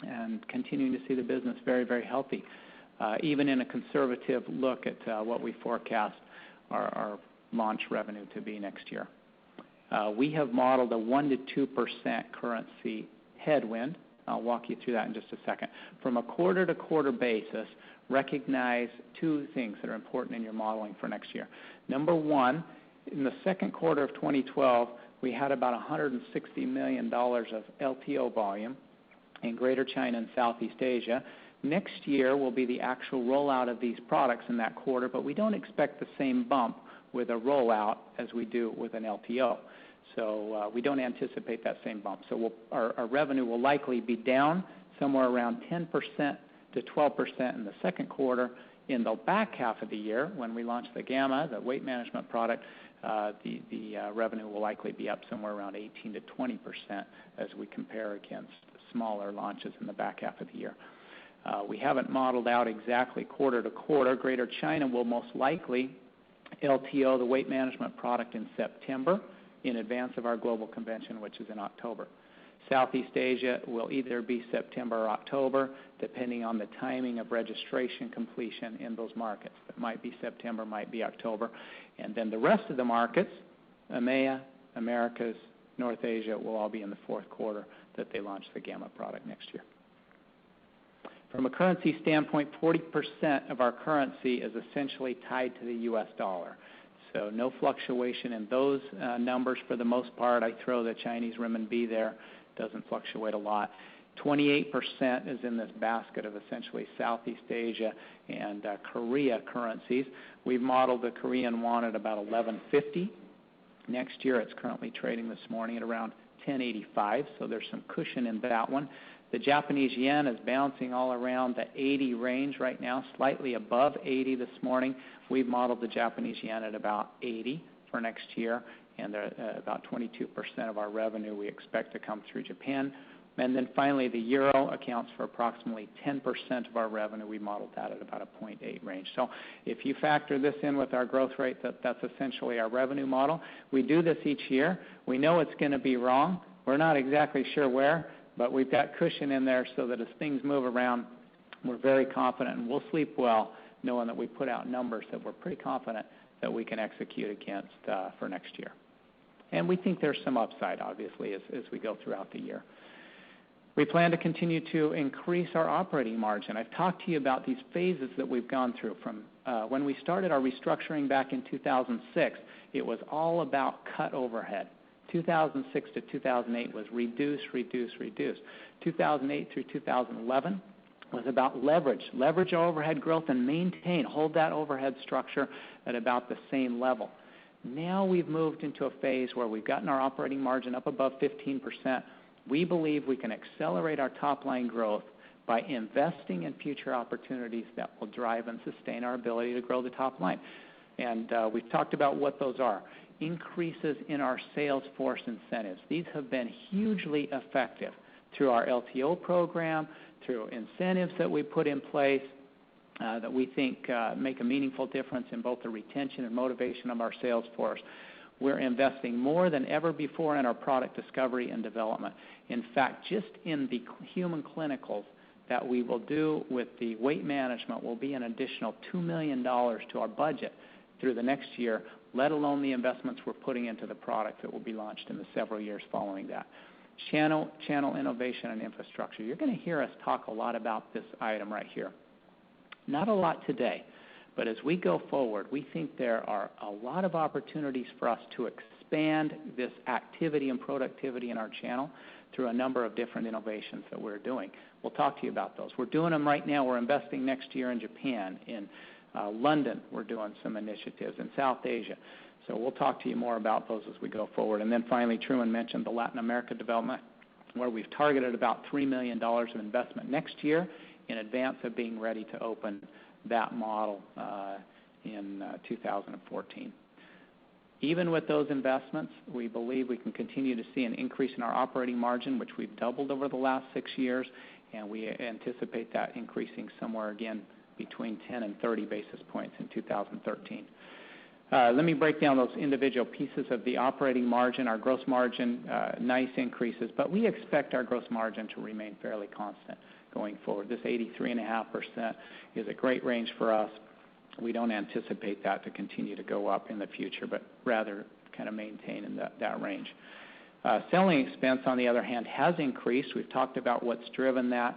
and continuing to see the business very, very healthy, even in a conservative look at what we forecast our launch revenue to be next year. We have modeled a 1 to 2% currency headwind. I'll walk you through that in just a second. From a quarter-to-quarter basis, recognize two things that are important in your modeling for next year. Number one, in the second quarter of 2012, we had about $160 million of LTO volume in Greater China and Southeast Asia. Next year will be the actual rollout of these products in that quarter, but we don't expect the same bump with a rollout as we do with an LTO. So we don't anticipate that same bump. So our revenue will likely be down somewhere around 10% to 12% in the second quarter. In the back half of the year, when we launch the Gamma, the weight management product, the revenue will likely be up somewhere around 18 to 20% as we compare against smaller launches in the back half of the year. We haven't modeled out exactly quarter to quarter. Greater China will most likely LTO the weight management product in September in advance of our global convention, which is in October. Southeast Asia will either be September or October, depending on the timing of registration completion in those markets. It might be September, might be October. And then the rest of the markets, EMEA, Americas, North Asia, will all be in the fourth quarter that they launch the Gamma product next year. From a currency standpoint, 40% of our currency is essentially tied to the U.S. dollar. So no fluctuation in those numbers for the most part. I throw the Chinese renminbi there. Doesn't fluctuate a lot. 28% is in this basket of essentially Southeast Asia and Korea currencies. We've modeled the Korean won at about 11.50. Next year, it's currently trading this morning at around 10.85, so there's some cushion in that one. The Japanese yen is bouncing all around the 80 range right now, slightly above 80 this morning. We've modeled the Japanese yen at about 80 for next year, and about 22% of our revenue we expect to come through Japan. And then finally, the euro accounts for approximately 10% of our revenue. We modeled that at about a 0.8 range. So if you factor this in with our growth rate, that's essentially our revenue model. We do this each year. We know it's going to be wrong. We're not exactly sure where, but we've got cushion in there so that as things move around, we're very confident and we'll sleep well knowing that we put out numbers that we're pretty confident that we can execute against for next year. And we think there's some upside, obviously, as we go throughout the year. We plan to continue to increase our operating margin. I've talked to you about these phases that we've gone through. From when we started our restructuring back in 2006, it was all about cut overhead. 2006 to 2008 was reduce, reduce, reduce. 2008 through 2011 was about leverage our overhead growth and hold that overhead structure at about the same level. Now we've moved into a phase where we've gotten our operating margin up above 15%. We believe we can accelerate our top-line growth by investing in future opportunities that will drive and sustain our ability to grow the top line. And we've talked about what those are. Increases in our sales force incentives. These have been hugely effective through our LTO program, through incentives that we put in place that we think make a meaningful difference in both the retention and motivation of our sales force. We're investing more than ever before in our product discovery and development. In fact, just in the human clinicals that we will do with the weight management will be an additional $2 million to our budget through the next year, let alone the investments we're putting into the product that will be launched in the several years following that. Channel innovation and infrastructure. You're going to hear us talk a lot about this item right here. Not a lot today, but as we go forward, we think there are a lot of opportunities for us to expand this activity and productivity in our channel through a number of different innovations that we're doing. We'll talk to you about those. We're doing them right now. We're investing next year in Japan. In London, we're doing some initiatives. In South Asia. So we'll talk to you more about those as we go forward. And then finally, Truman mentioned the Latin America development, where we've targeted about $3 million of investment next year in advance of being ready to open that model in 2014. Even with those investments, we believe we can continue to see an increase in our operating margin, which we've doubled over the last 6 years, and we anticipate that increasing somewhere again between 10 and 30 basis points in 2013. Let me break down those individual pieces of the operating margin. Our gross margin, nice increases, but we expect our gross margin to remain fairly constant going forward. This 83.5% is a great range for us. We don't anticipate that to continue to go up in the future, but rather kind of maintain in that range. Selling expense, on the other hand, has increased. We've talked about what's driven that.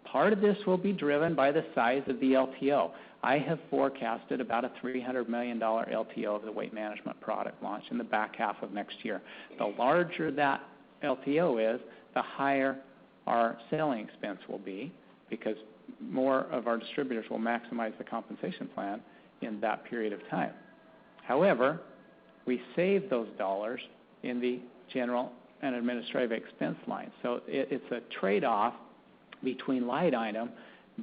Part of this will be driven by the size of the LTO. I have forecasted about a $300 million LTO of the weight management product launch in the back half of next year. The larger that LTO is, the higher our selling expense will be, because more of our distributors will maximize the compensation plan in that period of time. However, we save those dollars in the general and administrative expense line. So it's a trade-off between line item,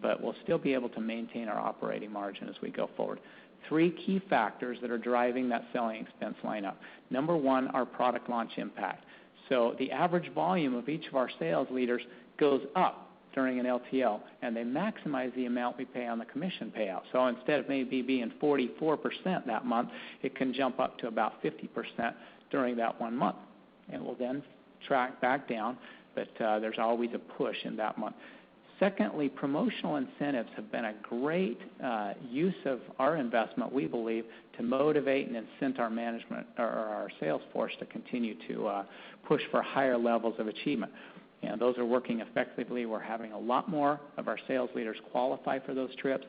but we'll still be able to maintain our operating margin as we go forward. 3 key factors that are driving that selling expense line up. Number one, our product launch impact. So the average volume of each of our sales leaders goes up during an LTO, and they maximize the amount we pay on the commission payout. So instead of maybe being 44% that month, it can jump up to about 50% during that 1 month. And will then track back down, but there's always a push in that month. Secondly, promotional incentives have been a great use of our investment, we believe, to motivate and incent our management or our sales force to continue to push for higher levels of achievement. And those are working effectively. We're having a lot more of our sales leaders qualify for those trips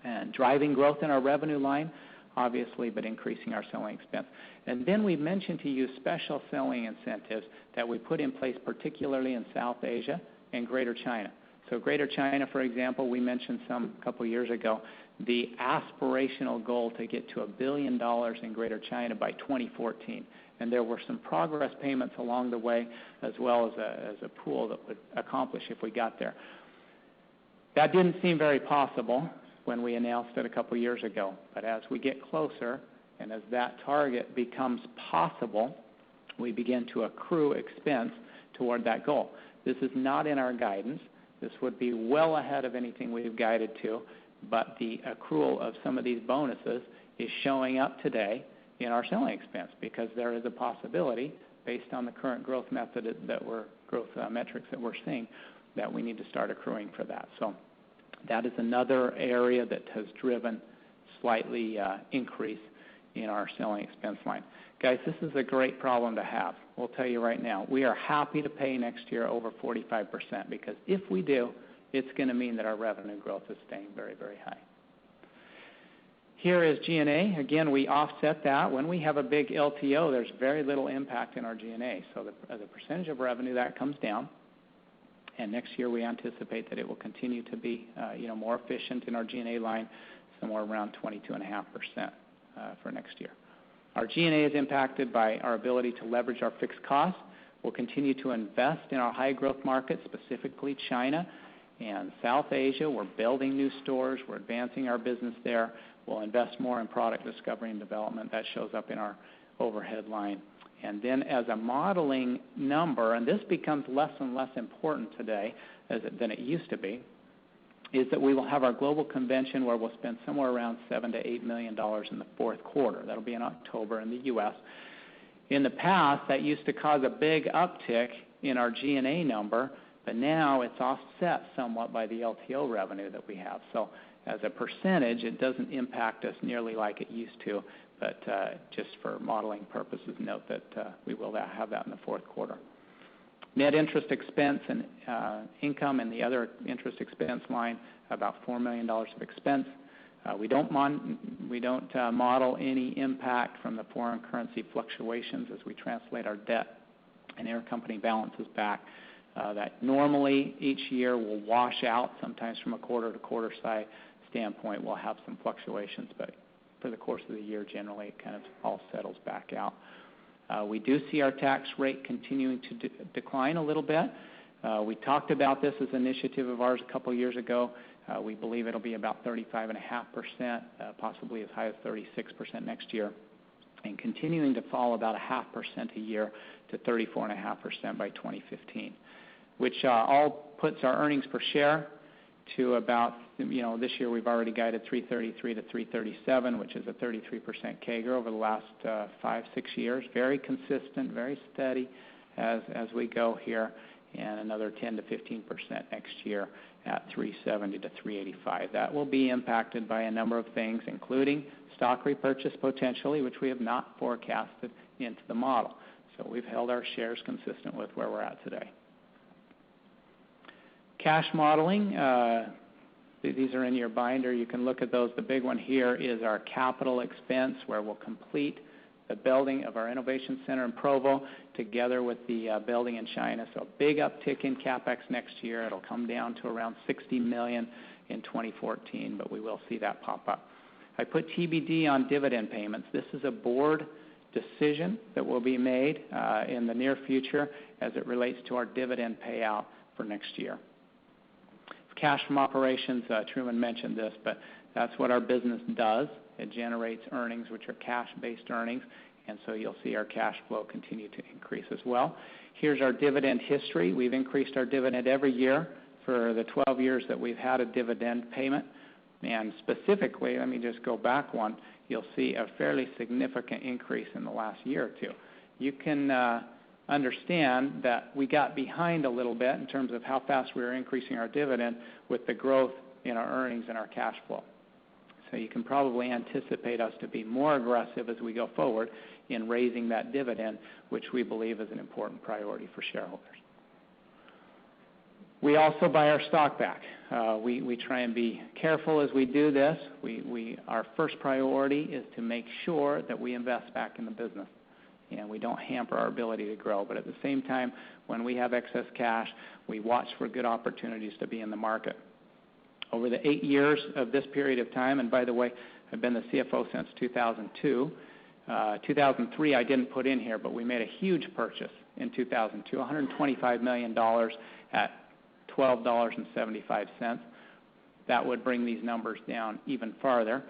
and driving growth in our revenue line, obviously, but increasing our selling expense. And then we mentioned to you special selling incentives that we put in place, particularly in South Asia and Greater China. So Greater China, for example, we mentioned a couple years ago, the aspirational goal to get to $1 billion in Greater China by 2014. And there were some progress payments along the way, as well as a pool that would accomplish if we got there. That didn't seem very possible when we announced it a couple years ago. But as we get closer and as that target becomes possible, we begin to accrue expense toward that goal. This is not in our guidance. This would be well ahead of anything we've guided to, but the accrual of some of these bonuses is showing up today in our selling expense because there is a possibility, based on the current growth metrics that we're seeing, that we need to start accruing for that. So that is another area that has driven slightly increase in our selling expense line. Guys, this is a great problem to have. We'll tell you right now, we are happy to pay next year over 45% because if we do, it's going to mean that our revenue growth is staying very, very high. Here is G&A. Again, we offset that. When we have a big LTO, there's very little impact in our G&A. So as a percentage of revenue, that comes down. And next year, we anticipate that it will continue to be more efficient in our G&A line, somewhere around 22.5% for next year. Our G&A is impacted by our ability to leverage our fixed costs. We'll continue to invest in our high-growth markets, specifically China and South Asia. We're building new stores. We're advancing our business there. We'll invest more in product discovery and development. That shows up in our overhead line. And then as a modeling number, and this becomes less and less important today than it used to be, is that we will have our global convention where we'll spend somewhere around $7 to $8 million in the fourth quarter. That'll be in October in the U.S. In the past, that used to cause a big uptick in our G&A number, but now it's offset somewhat by the LTO revenue that we have. So as a percentage, it doesn't impact us nearly like it used to, but just for modeling purposes, note that we will have that in the fourth quarter. Net interest expense and income and the other interest expense line, about $4 million of expense. We don't model any impact from the foreign currency fluctuations as we translate our debt and intercompany balances back. That normally each year will wash out. Sometimes from a quarter-to-quarter standpoint, we'll have some fluctuations, but for the course of the year, generally, it kind of all settles back out. We do see our tax rate continuing to decline a little bit. We talked about this as an initiative of ours a couple years ago. We believe it'll be about 35.5%, possibly as high as 36% next year, and continuing to fall about 0.5% a year to 34.5% by 2015, which all puts our earnings per share to about, this year we've already guided $3.33 to $3.37, which is a 33% CAGR over the last 5-6 years. Very consistent, very steady as we go here, and another 10 to 15% next year at $3.70 to $3.85. That will be impacted by a number of things, including stock repurchase potentially, which we have not forecasted into the model. So we've held our shares consistent with where we're at today. Cash modeling, these are in your binder. You can look at those. The big one here is our capital expense, where we'll complete the building of our innovation center in Provo together with the building in China. So a big uptick in CapEx next year. It'll come down to around $60 million in 2014, but we will see that pop up. I put TBD on dividend payments. This is a board decision that will be made in the near future as it relates to our dividend payout for next year. Cash from operations, Truman mentioned this, but that's what our business does. It generates earnings, which are cash-based earnings, and so you'll see our cash flow continue to increase as well. Here's our dividend history. We've increased our dividend every year for the 12 years that we've had a dividend payment, and specifically, let me just go back one, you'll see a fairly significant increase in the last year or two. You can understand that we got behind a little bit in terms of how fast we were increasing our dividend with the growth in our earnings and our cash flow. So you can probably anticipate us to be more aggressive as we go forward in raising that dividend, which we believe is an important priority for shareholders. We also buy our stock back. We try and be careful as we do this. Our first priority is to make sure that we invest back in the business, and we don't hamper our ability to grow. But at the same time, when we have excess cash, we watch for good opportunities to be in the market. Over the 8 years of this period of time, and by the way, I've been the CFO since 2002. 2003 I didn't put in here, but we made a huge purchase in 2002, $125 million at $12.75. That would bring these numbers down even farther.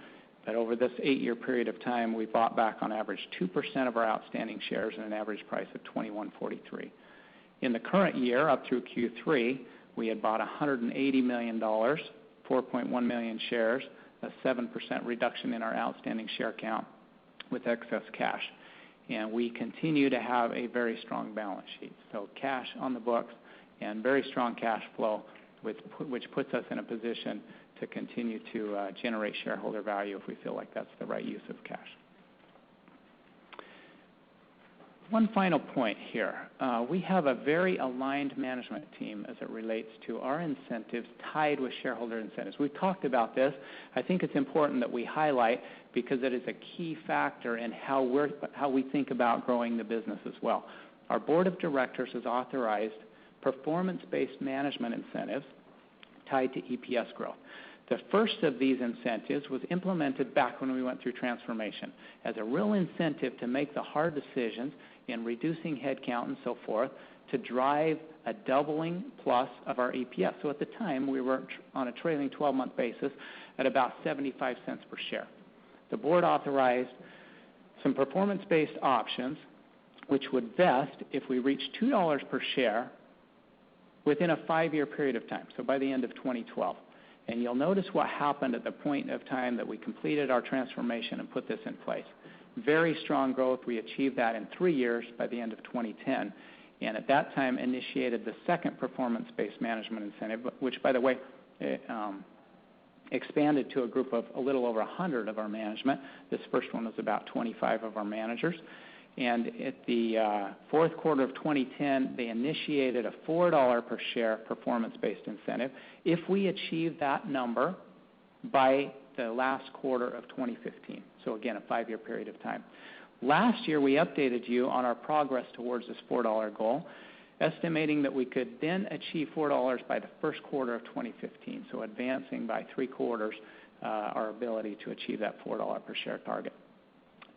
But over this 8-year period of time, we bought back on average 2% of our outstanding shares at an average price of $21.43. In the current year, up through Q3, we had bought $180 million, 4.1 million shares, a 7% reduction in our outstanding share count with excess cash. And we continue to have a very strong balance sheet. So cash on the books and very strong cash flow, which puts us in a position to continue to generate shareholder value if we feel like that's the right use of cash. One final point here. We have a very aligned management team as it relates to our incentives tied with shareholder incentives. We've talked about this. I think it's important that we highlight because it is a key factor in how we think about growing the business as well. Our board of directors has authorized performance-based management incentives tied to EPS growth. The first of these incentives was implemented back when we went through transformation as a real incentive to make the hard decisions in reducing headcount and so forth to drive a doubling plus of our EPS. So at the time, we were on a trailing 12-month basis at about 75 cents per share. The board authorized some performance-based options which would vest if we reach $2 per share within a 5-year period of time, so by the end of 2012. And you'll notice what happened at the point of time that we completed our transformation and put this in place. Very strong growth. We achieved that in 3 years by the end of 2010. And at that time, initiated the second performance-based management incentive, which, by the way, expanded to a group of a little over 100 of our management. This first one was about 25 of our managers. And at the fourth quarter of 2010, they initiated a $4 per share performance-based incentive if we achieve that number by the last quarter of 2015. So again, a 5-year period of time. Last year, we updated you on our progress towards this $4 goal, estimating that we could then achieve $4 by the first quarter of 2015, so advancing by 3 quarters our ability to achieve that $4 per share target.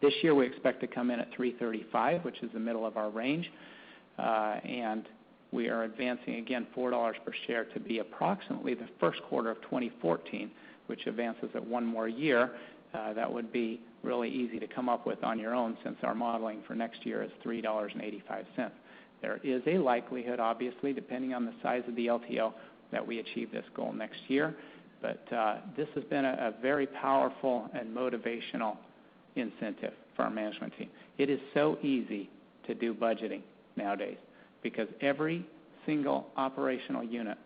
This year, we expect to come in at $3.35, which is the middle of our range, and we are advancing, again, $4 per share to be approximately the first quarter of 2014, which advances at 1 more year. That would be really easy to come up with on your own since our modeling for next year is $3.85. There is a likelihood, obviously, depending on the size of the LTO, that we achieve this goal next year. But this has been a very powerful and motivational incentive for our management team. It is so easy to do budgeting nowadays because every single operational unit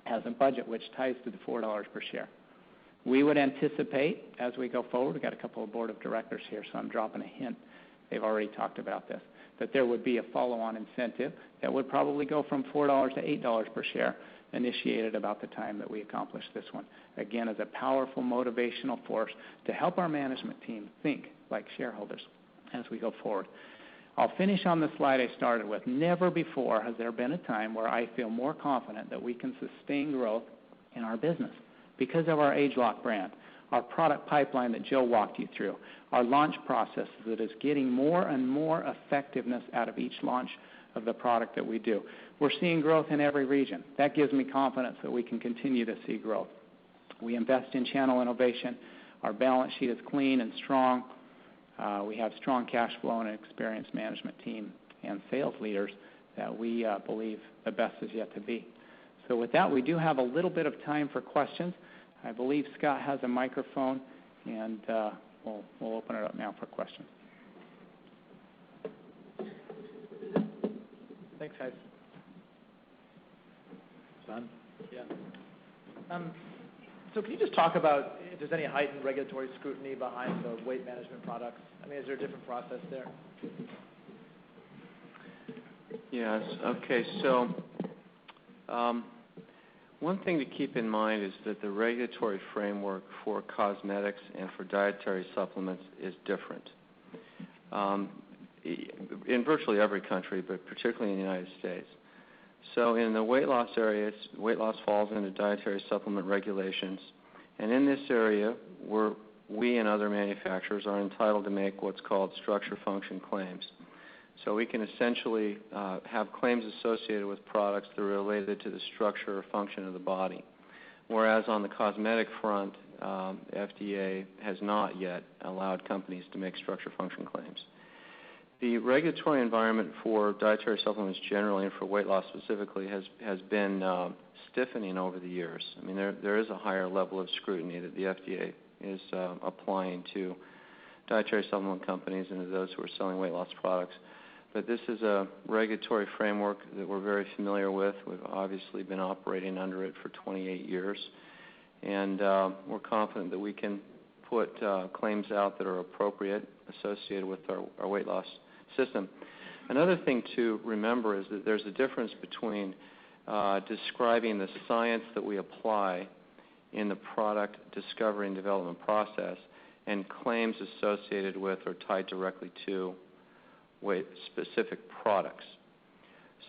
has a budget which ties to the $4 per share. We would anticipate, as we go forward, we've got a couple of board of directors here, so I'm dropping a hint. They've already talked about this, that there would be a follow-on incentive that would probably go from $4 to $8 per share, initiated about the time that we accomplish this one. Again, as a powerful motivational force to help our management team think like shareholders as we go forward. I'll finish on the slide I started with. Never before has there been a time where I feel more confident that we can sustain growth in our business because of our ageLOC brand, our product pipeline that Joe walked you through, our launch process that is getting more and more effectiveness out of each launch of the product that we do. We're seeing growth in every region. That gives me confidence that we can continue to see growth. We invest in channel innovation. Our balance sheet is clean and strong. We have strong cash flow and an experienced management team and sales leaders that we believe the best is yet to be. So with that, we do have a little bit of time for questions. I believe Scott has a microphone, and we'll open it up now for questions. Thanks, guys. Son? Yeah. So can you just talk about if there's any heightened regulatory scrutiny behind the weight management products? I mean, is there a different process there? Yes. Okay. So one thing to keep in mind is that the regulatory framework for cosmetics and for dietary supplements is different in virtually every country, but particularly in the United States. So in the weight loss areas, weight loss falls into dietary supplement regulations. And in this area, we and other manufacturers are entitled to make what's called structure function claims. So we can essentially have claims associated with products that are related to the structure or function of the body. Whereas on the cosmetic front, FDA has not yet allowed companies to make structure function claims. The regulatory environment for dietary supplements generally and for weight loss specifically has been stiffening over the years. I mean, there is a higher level of scrutiny that the FDA is applying to dietary supplement companies and to those who are selling weight loss products. But this is a regulatory framework that we're very familiar with. We've obviously been operating under it for 28 years. And we're confident that we can put claims out that are appropriate associated with our weight loss system. Another thing to remember is that there's a difference between describing the science that we apply in the product discovery and development process and claims associated with or tied directly to weight-specific products.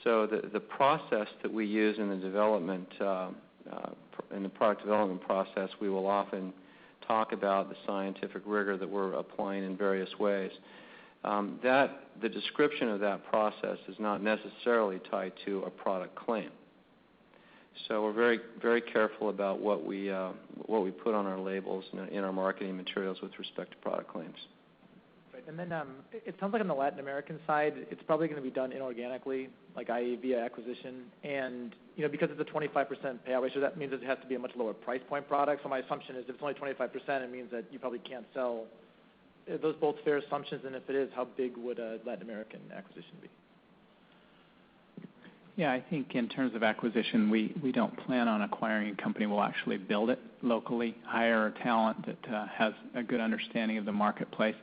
So the process that we use in the development, in the product development process, we will often talk about the scientific rigor that we're applying in various ways. The description of that process is not necessarily tied to a product claim. So we're very, very careful about what we put on our labels in our marketing materials with respect to product claims. Right. And then it sounds like on the Latin American side, it's probably going to be done inorganically, like i.e. via acquisition. And because it's a 25% payout ratio, that means that it has to be a much lower price point product. So my assumption is if it's only 25%, it means that you probably can't sell. Are those both fair assumptions? And if it is, how big would a Latin American acquisition be? Yeah, I think in terms of acquisition, we don't plan on acquiring a company. We'll actually build it locally, hire a talent that has a good understanding of the marketplace.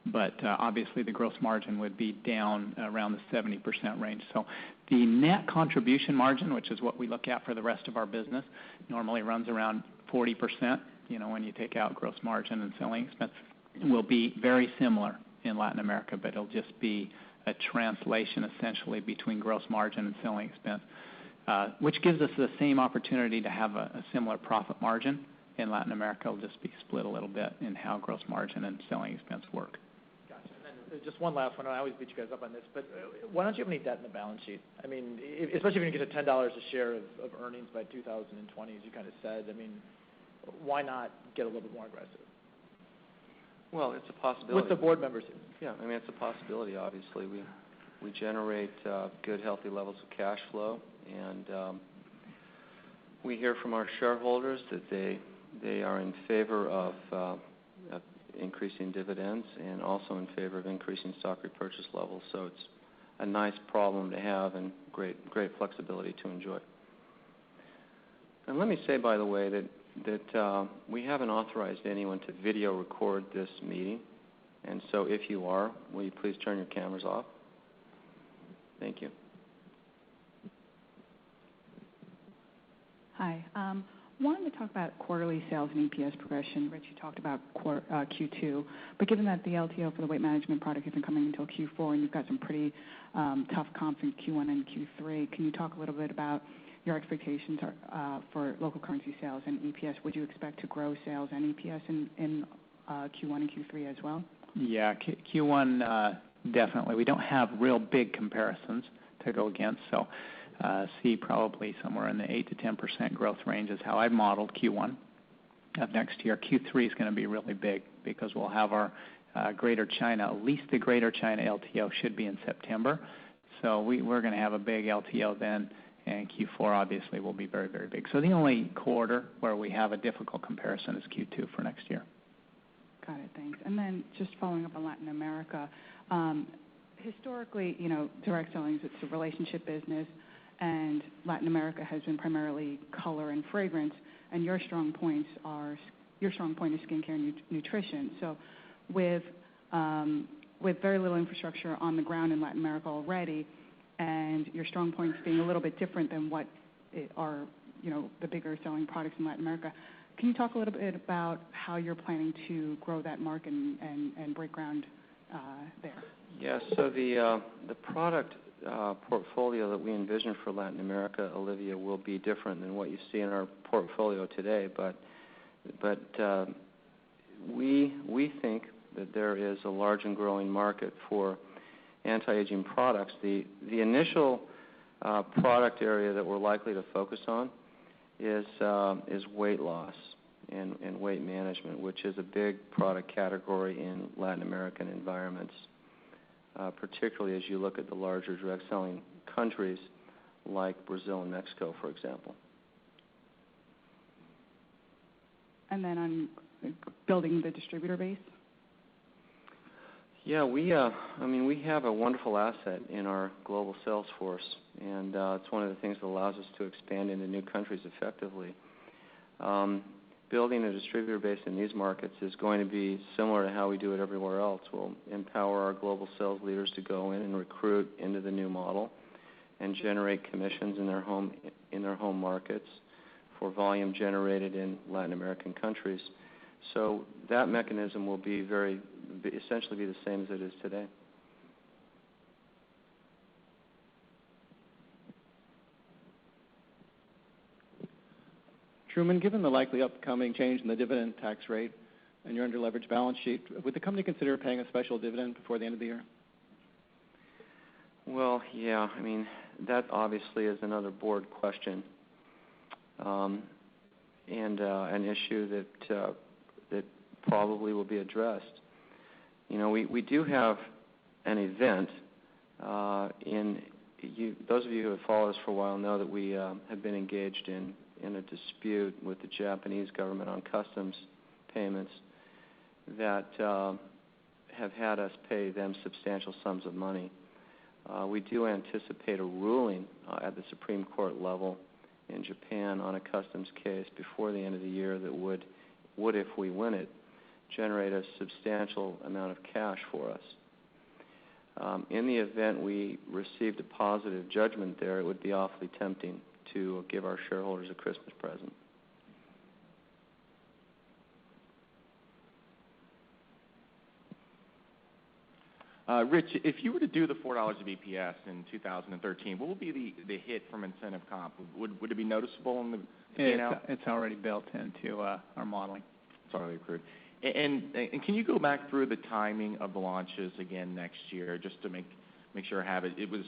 But obviously the gross margin would be down around the 70% range. So the net contribution margin, which is what we look at for the rest of our business, normally runs around 40%, when you take out gross margin and selling expenses, will be very similar in Latin America, but it'll just be a translation essentially between gross margin and selling expense, which gives us the same opportunity to have a similar profit margin. In Latin America, it'll just be split a little bit in how gross margin and selling expense work. Gotcha. And then just one last one. I always beat you guys up on this, but why don't you have any debt in the balance sheet? I mean, especially if you get to $10 a share of earnings by 2020, as you kind of said. I mean, why not get a little bit more aggressive? Well, it's a possibility. With the board members. Yeah, I mean, it's a possibility, obviously. We generate good, healthy levels of cash flow, and we hear from our shareholders that they are in favor of increasing dividends and also in favor of increasing stock repurchase levels. So it's a nice problem to have and great flexibility to enjoy. And let me say, by the way, that we haven't authorized anyone to video record this meeting. And so if you are, will you please turn your cameras off? Thank you. Hi. Wanted to talk about quarterly sales and EPS progression. Rich, you talked about Q2, but given that the LTO for the weight management product isn't coming until Q4 and you've got some pretty tough comps in Q1 and Q3, can you talk a little bit about your expectations for local currency sales and EPS? Would you expect to grow sales and EPS in Q1 and Q3 as well? Yeah, Q1 definitely. We don't have real big comparisons to go against, so see probably somewhere in the 8 to 10% growth range is how I've modeled Q1 of next year. Q3 is going to be really big because we'll have our Greater China, at least the Greater China LTO should be in September. So we're going to have a big LTO then, and Q4 obviously will be very, very big. So the only quarter where we have a difficult comparison is Q2 for next year. Got it, thanks. And then just following up on Latin America, historically, direct selling, it's a relationship business, and Latin America has been primarily color and fragrance, and your strong point is skincare and nutrition. So with very little infrastructure on the ground in Latin America already, and your strong points being a little bit different than what are the bigger selling products in Latin America, can you talk a little bit about how you're planning to grow that market and break ground there? Yes, so the product portfolio that we envision for Latin America, Olivia, will be different than what you see in our portfolio today. But we think that there is a large and growing market for anti-aging products. The initial product area that we're likely to focus on is weight loss and weight management, which is a big product category in Latin American environments. particularly as you look at the larger direct selling countries like Brazil and Mexico, for example. And then on building the distributor base? Yeah, we have a wonderful asset in our global sales force, and it's one of the things that allows us to expand into new countries effectively. Building a distributor base in these markets is going to be similar to how we do it everywhere else. We'll empower our global sales leaders to go in and recruit into the new model and generate commissions in their home markets for volume generated in Latin American countries. So that mechanism will be essentially be the same as it is today. Truman, given the likely upcoming change in the dividend tax rate and your under-leveraged balance sheet, would the company consider paying a special dividend before the end of the year? Well, yeah, that obviously is another board question, and an issue that probably will be addressed. We do have an event. Those of you who have followed us for a while know that we have been engaged in a dispute with the Japanese government on customs payments that have had us pay them substantial sums of money. We do anticipate a ruling at the Supreme Court level in Japan on a customs case before the end of the year that would, if we win it, generate a substantial amount of cash for us. In the event we received a positive judgment there, it would be awfully tempting to give our shareholders a Christmas present. Rich, if you were to do the $4 of EPS in 2013, what would be the hit from incentive comp? Would it be noticeable in the P&L? It's already built into our modeling. It's already accrued. And can you go back through the timing of the launches again next year, just to make sure I have it? It was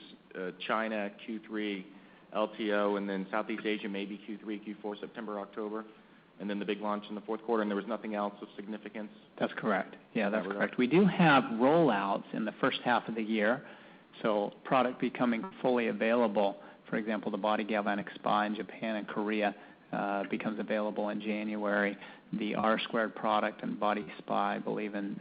China Q3 LTO, and then Southeast Asia maybe Q3, Q4, September, October, and then the big launch in the fourth quarter, and there was nothing else of significance? That's correct. Yeah, that's correct. We do have rollouts in the first half of the year, so product becoming fully available. For example, the Body Galvanic Spa in Japan and Korea becomes available in January. The R-Squared product and Body Spa, I believe, in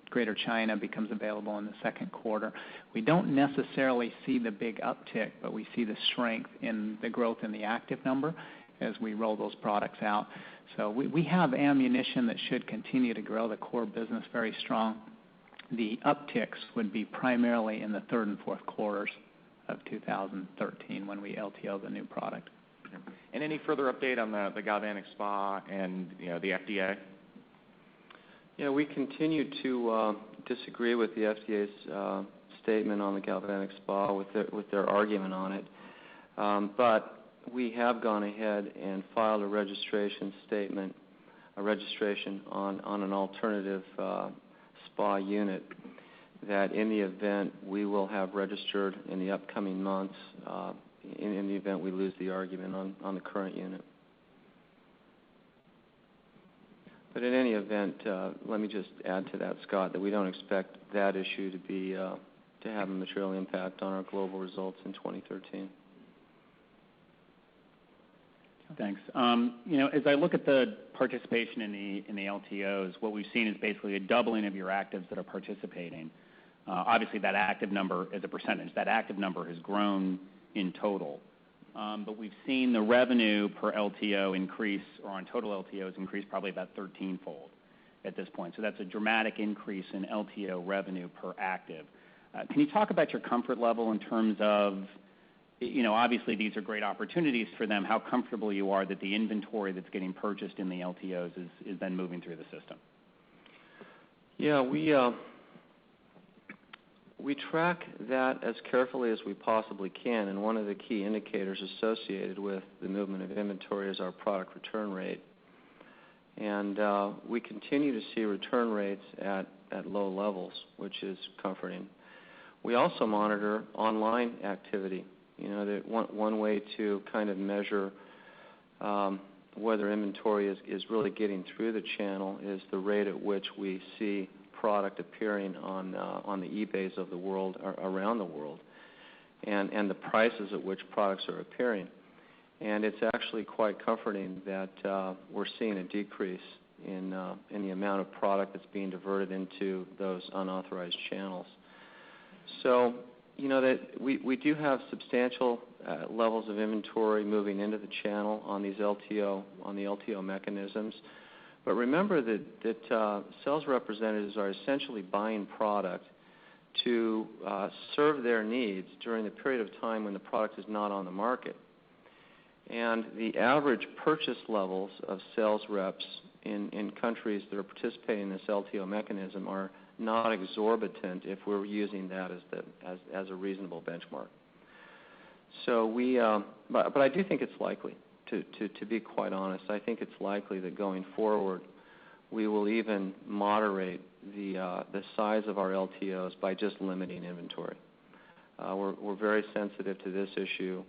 Greater China becomes available in the second quarter. We don't necessarily see the big uptick, but we see the strength in the growth in the active number as we roll those products out. So we have ammunition that should continue to grow the core business very strong. The upticks would be primarily in the third and fourth quarters of 2013 when we LTO the new product. And any further update on the Galvanic Spa and the FDA? Yeah, we continue to disagree with the FDA's statement on the Galvanic Spa with their argument on it. But we have gone ahead and filed a registration statement, a registration on an alternative spa unit that in the event we will have registered in the upcoming months, in the event we lose the argument on the current unit. But in any event, let me just add to that, Scott, that we don't expect that issue to have a material impact on our global results in 2013. Thanks. As I look at the participation in the LTOs, what we've seen is basically a doubling of your actives that are participating. Obviously, that active number is a percentage. That active number has grown in total. But we've seen the revenue per LTO increase, or on total LTOs increase probably about 13-fold at this point. So that's a dramatic increase in LTO revenue per active. Can you talk about your comfort level in terms of, obviously these are great opportunities for them, how comfortable you are that the inventory that's getting purchased in the LTOs is then moving through the system? Yeah, we track that as carefully as we possibly can, and one of the key indicators associated with the movement of inventory is our product return rate. And we continue to see return rates at low levels, which is comforting. We also monitor online activity. One way to kind of measure whether inventory is really getting through the channel is the rate at which we see product appearing on the eBays of the world, around the world, and the prices at which products are appearing. And it's actually quite comforting that we're seeing a decrease in the amount of product that's being diverted into those unauthorized channels. So, that we do have substantial levels of inventory moving into the channel on the LTO mechanisms. But remember that sales representatives are essentially buying product to serve their needs during the period of time when the product is not on the market. And the average purchase levels of sales reps in countries that are participating in this LTO mechanism are not exorbitant if we're using that as a reasonable benchmark. So but I do think it's likely, to be quite honest, I think it's likely that going forward we will even moderate the size of our LTOs by just limiting inventory. We're very sensitive to this issue.